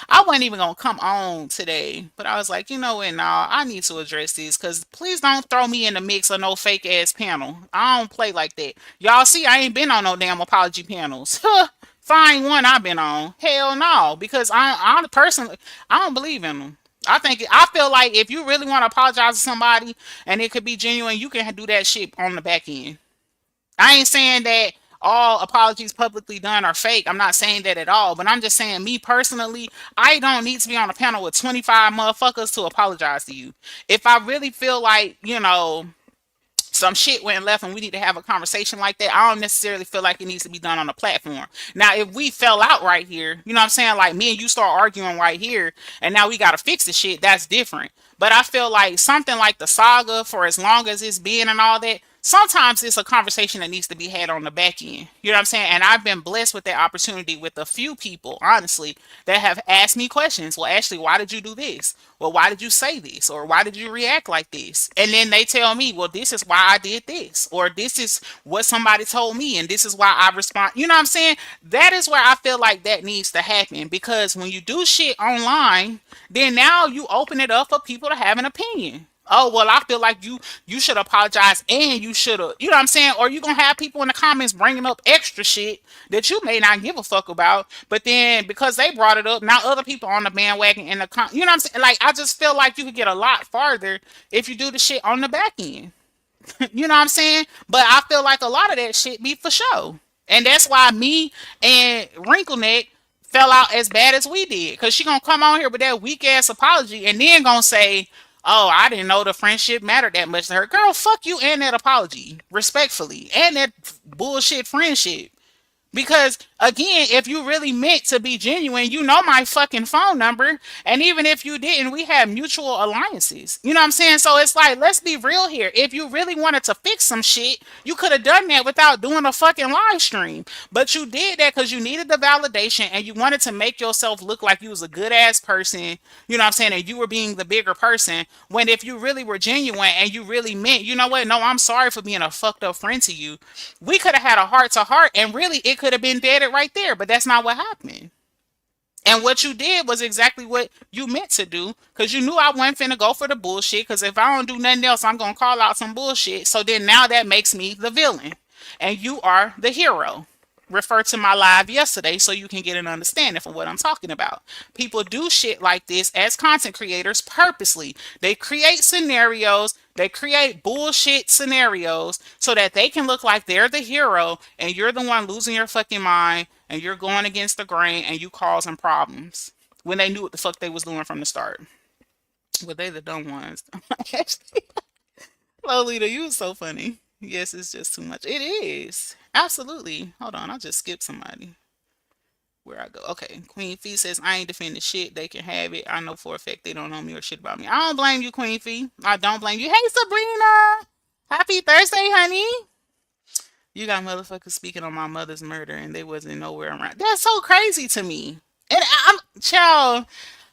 I wasn't even going to come on today, but I was like, you know what, nah, I need to address this because please don't throw me in the mix of no fake ass panel. I don't play like that. Y'all see, I ain't been on no damn apology panels. Find one I've been on. Hell no, because I personally, I don't believe in them. I feel like if you really want to apologize to somebody and it could be genuine, you can do that shit on the back end. I ain't saying that all apologies publicly done are fake. I'm not saying that at all. But I'm just saying, me personally, I don't need to be on a panel with 25 motherfuckers to apologize to you. If I really feel like, some shit went left and we need to have a conversation like that, I don't necessarily feel like it needs to be done on a platform. Now, if we fell out right here, you know what I'm saying? Like me and you start arguing right here and now we got to fix the shit, that's different. But I feel like something like the saga, for as long as it's been and all that, sometimes it's a conversation that needs to be had on the back end. You know what I'm saying? And I've been blessed with that opportunity with a few people, honestly, that have asked me questions. Well, Ashley, why did you do this? Well, why did you say this? Or why did you react like this? And then they tell me, well, this is why I did this. Or this is what somebody told me. And this is why I respond. You know what I'm saying? That is where I feel like that needs to happen. Because when you do shit online, then now you open it up for people to have an opinion. Oh, well, I feel like you should apologize and you should have, you know what I'm saying? Or you going to have people in the comments bringing up extra shit that you may not give a fuck about. But then because they brought it up, now other people on the bandwagon in you know what I'm saying? Like, I just feel like you could get a lot farther if you do the shit on the back end. You know what I'm saying? But I feel like a lot of that shit be for show. And that's why me and Wrinkle Neck fell out as bad as we did. Because she going to come on here with that weak ass apology and then going to say, oh, I didn't know the friendship mattered that much to her. Girl, fuck you and that apology. Respectfully. And that bullshit friendship. Because again, if you really meant to be genuine, you know my fucking phone number. And even if you didn't, we have mutual alliances. You know what I'm saying? So it's like, let's be real here. If you really wanted to fix some shit, you could have done that without doing a fucking live stream. But you did that because you needed the validation and you wanted to make yourself look like you was a good ass person. You know what I'm saying? And you were being the bigger person. When if you really were genuine and you really meant, you know what? No, I'm sorry for being a fucked up friend to you. We could have had a heart to heart and really it could have been dead right there, but that's not what happened. And what you did was exactly what you meant to do because you knew I wasn't finna go for the bullshit. Because if I don't do nothing else, I'm gonna call out some bullshit. So then now that makes me the villain and you are the hero. Refer to my live yesterday so you can get an understanding for what I'm talking about. People do shit like this as content creators purposely. They create scenarios, they create bullshit scenarios so that they can look like they're the hero and you're the one losing your fucking mind and you're going against the grain and you causing problems when they knew what the fuck they was doing from the start. Well, they the dumb ones. Lolita, you was so funny. Yes, it's just too much. It is. Absolutely. Hold on, I just skipped somebody. Where I go. Okay. Queen Fee says, I ain't defending shit. They can have it. I know for a fact they don't know me or shit about me. I don't blame you, Queen Fee. I don't blame you. Hey, Sabrina. Happy Thursday, honey. You got motherfuckers speaking on my mother's murder and they wasn't nowhere around. That's so crazy to me. And I'm, child,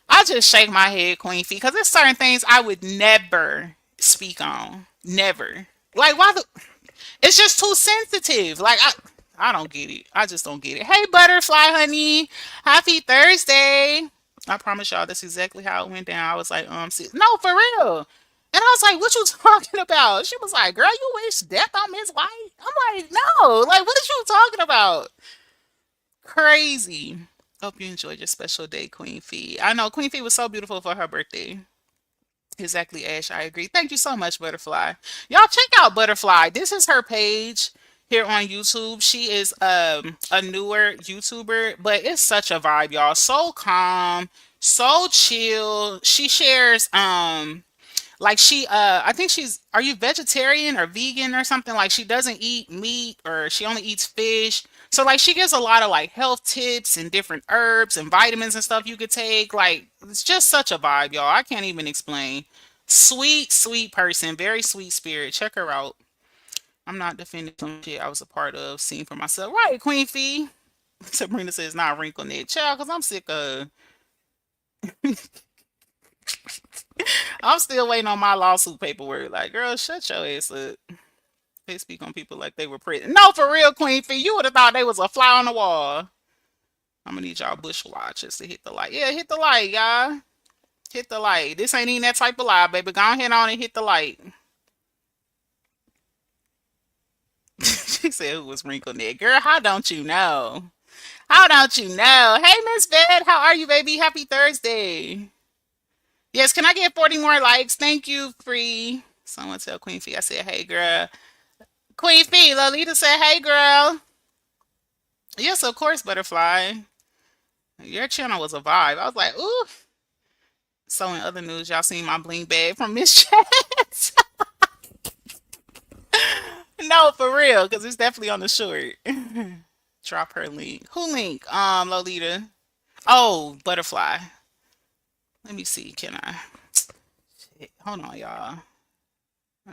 I just shake my head, Queen Fee, because there's certain things I would never speak on. Never. Like, why the. It's just too sensitive. Like, I don't get it. I just don't get it. Hey, Butterfly, honey. Happy Thursday. I promise y'all that's exactly how it went down. I was like, no, for real. And I was like, what you talking about? She was like, girl, you wish death on Miss White? I'm like, no. Like, what are you talking about? Crazy. Hope you enjoyed your special day, Queen Fee. I know Queen Fee was so beautiful for her birthday. Exactly, Ash. I agree. Thank you so much, Butterfly. Y'all check out Butterfly. This is her page here on YouTube. She is a newer YouTuber, but it's such a vibe, y'all. So calm, so chill. She shares like she I think she's are you vegetarian or vegan or something? Like she doesn't eat meat or she only eats fish. So like she gives a lot of like health tips and different herbs and vitamins and stuff you could take. Like it's just such a vibe, y'all. I can't even explain. Sweet, sweet person, very sweet spirit. Check her out. I'm not defending some shit I was a part of, seeing for myself. Right, Queen Fee. Sabrina says not wrinkle neck. Child, because I'm sick of I'm still waiting on my lawsuit paperwork. Like, girl, shut your ass up. They speak on people like they were pretty. No, for real, Queen Fee. You would have thought they was a fly on the wall. I'm gonna need y'all bush watchers to hit the light. Yeah, hit the light, y'all. Hit the light. This ain't even that type of live, baby. Go ahead on and hit the light. She said who was wrinkled neck. Girl, how don't you know? How don't you know? Hey, Miss Bed, how are you, baby? Happy Thursday. Yes, can I get 40 more likes? Thank you, Free. Someone tell Queen Fee I said, hey, girl. Queen Fee, Lolita said, hey, girl. Yes, of course, Butterfly. Your channel was a vibe. I was like, ooh. So in other news, y'all seen my bling bag from Miss Chance? No, for real, because it's definitely on the short. Drop her link. Who link? Lolita. Oh, Butterfly. Let me see. Can I? Shit. Hold on, y'all.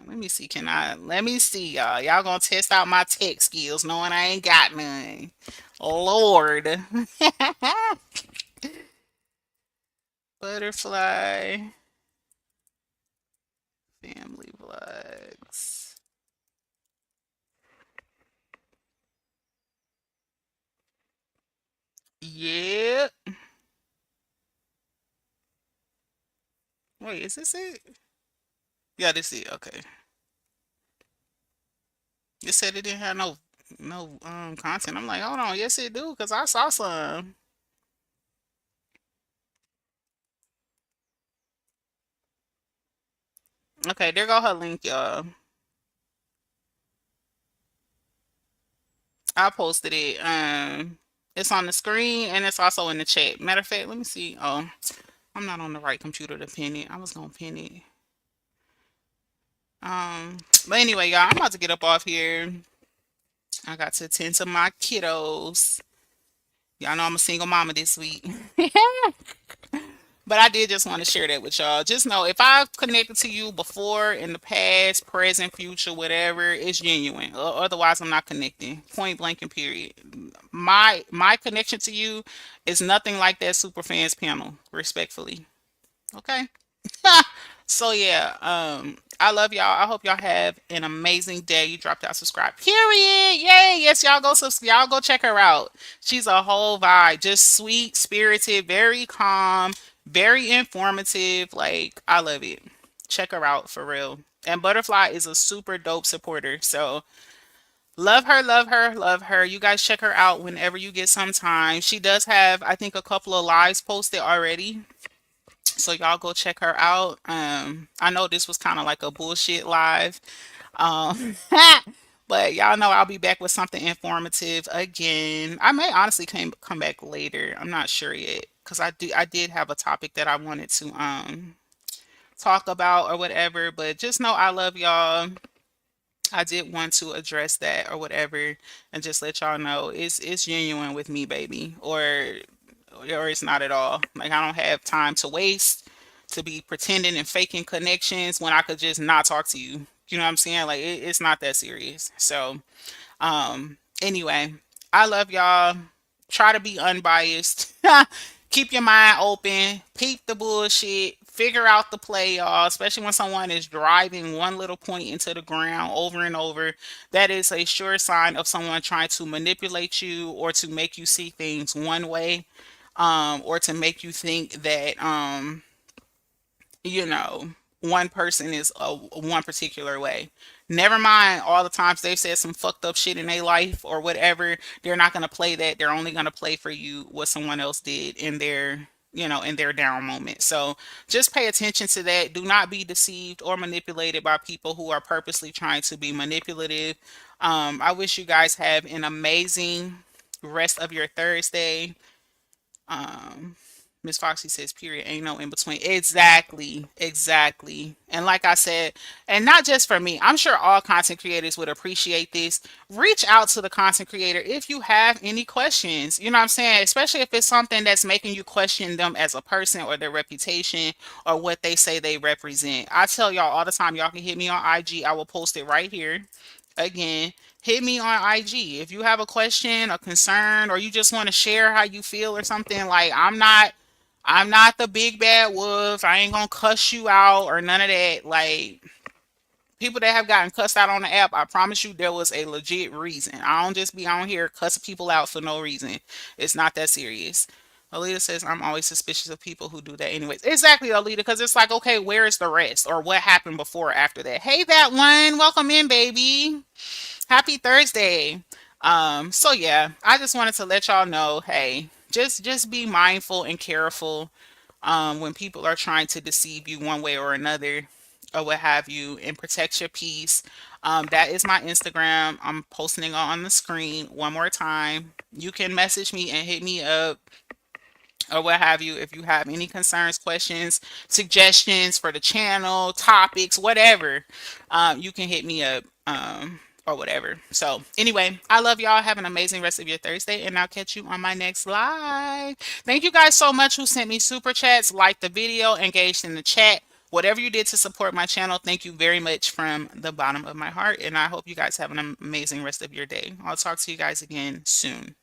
Let me see. Can I? Let me see, y'all. Y'all gonna test out my tech skills, knowing I ain't got none. Lord. Butterfly family vlogs. Yep. Wait, is this it? Yeah, this is it. Okay. It said it didn't have no content. I'm like, hold on, yes it do, cause I saw some. Okay, there go her link, y'all. I posted it. It's on the screen and it's also in the chat. Matter of fact, let me see. Oh, I'm not on the right computer to pin it. I was gonna pin it. But anyway, y'all, I'm about to get up off here. I got to attend to my kiddos. Y'all know I'm a single mama this week. But I did just want to share that with y'all. Just know if I've connected to you before in the past, present, future, whatever, it's genuine. Otherwise, I'm not connecting. Point blank and period. My connection to you is nothing like that Superfans panel, respectfully. Okay? So yeah, I love y'all. I hope y'all have an amazing day. You dropped out, subscribe. Period. Yay. Yes, y'all go check her out. She's a whole vibe. Just sweet, spirited, very calm, very informative. Like, I love it. Check her out for real. And Butterfly is a super dope supporter. So love her, love her, love her. You guys check her out whenever you get some time. She does have, I think, a couple of lives posted already. So y'all go check her out. I know this was kind of like a bullshit live. Um, but y'all know I'll be back with something informative again. I may honestly come back later. I'm not sure yet because I did have a topic that I wanted to talk about or whatever. But just know I love y'all. I did want to address that or whatever, and just let y'all know it's genuine with me, baby, or it's not at all. Like, I don't have time to waste to be pretending and faking connections when I could just not talk to you. You know what I'm saying? Like, it's not that serious. So, anyway, I love y'all. Try to be unbiased. Keep your mind open. Peep the bullshit. Figure out the play, y'all. Especially when someone is driving one little point into the ground over and over. That is a sure sign of someone trying to manipulate you or to make you see things one way, or to make you think that you know, one person is one particular way. Never mind all the times they've said some fucked up shit in their life or whatever. They're not going to play that. They're only going to play for you what someone else did in their, in their down moment. So just pay attention to that. Do not be deceived or manipulated by people who are purposely trying to be manipulative. I wish you guys have an amazing rest of your Thursday. Um, Miss Foxy says, period, ain't no in between. Exactly, exactly. And like I said, and not just for me, I'm sure all content creators would appreciate this. Reach out to the content creator if you have any questions. You know what I'm saying? Especially if it's something that's making you question them as a person or their reputation or what they say they represent. I tell y'all all the time, y'all can hit me on IG. I will post it right here. Again, hit me on IG if you have a question, a concern, or you just want to share how you feel or something. Like, I'm not the big bad wolf. I ain't gonna cuss you out or none of that. Like, people that have gotten cussed out on the app, I promise you there was a legit reason. I don't just be on here cussing people out for no reason. It's not that serious. Alita says, I'm always suspicious of people who do that anyways. Exactly, Alita, because it's like, okay, where is the rest? Or what happened before or after that? Hey, that one. Welcome in, baby. Happy Thursday. So yeah, I just wanted to let y'all know, hey, just be mindful and careful when people are trying to deceive you one way or another or what have you, and protect your peace. That is my Instagram. I'm posting it on the screen one more time. You can message me and hit me up or what have you if you have any concerns, questions, suggestions for the channel, topics, whatever. You can hit me up, or whatever. So anyway, I love y'all. Have an amazing rest of your Thursday, and I'll catch you on my next live. Thank you guys so much who sent me super chats, liked the video, engaged in the chat. Whatever you did to support my channel, thank you very much from the bottom of my heart. And I hope you guys have an amazing rest of your day. I'll talk to you guys again soon.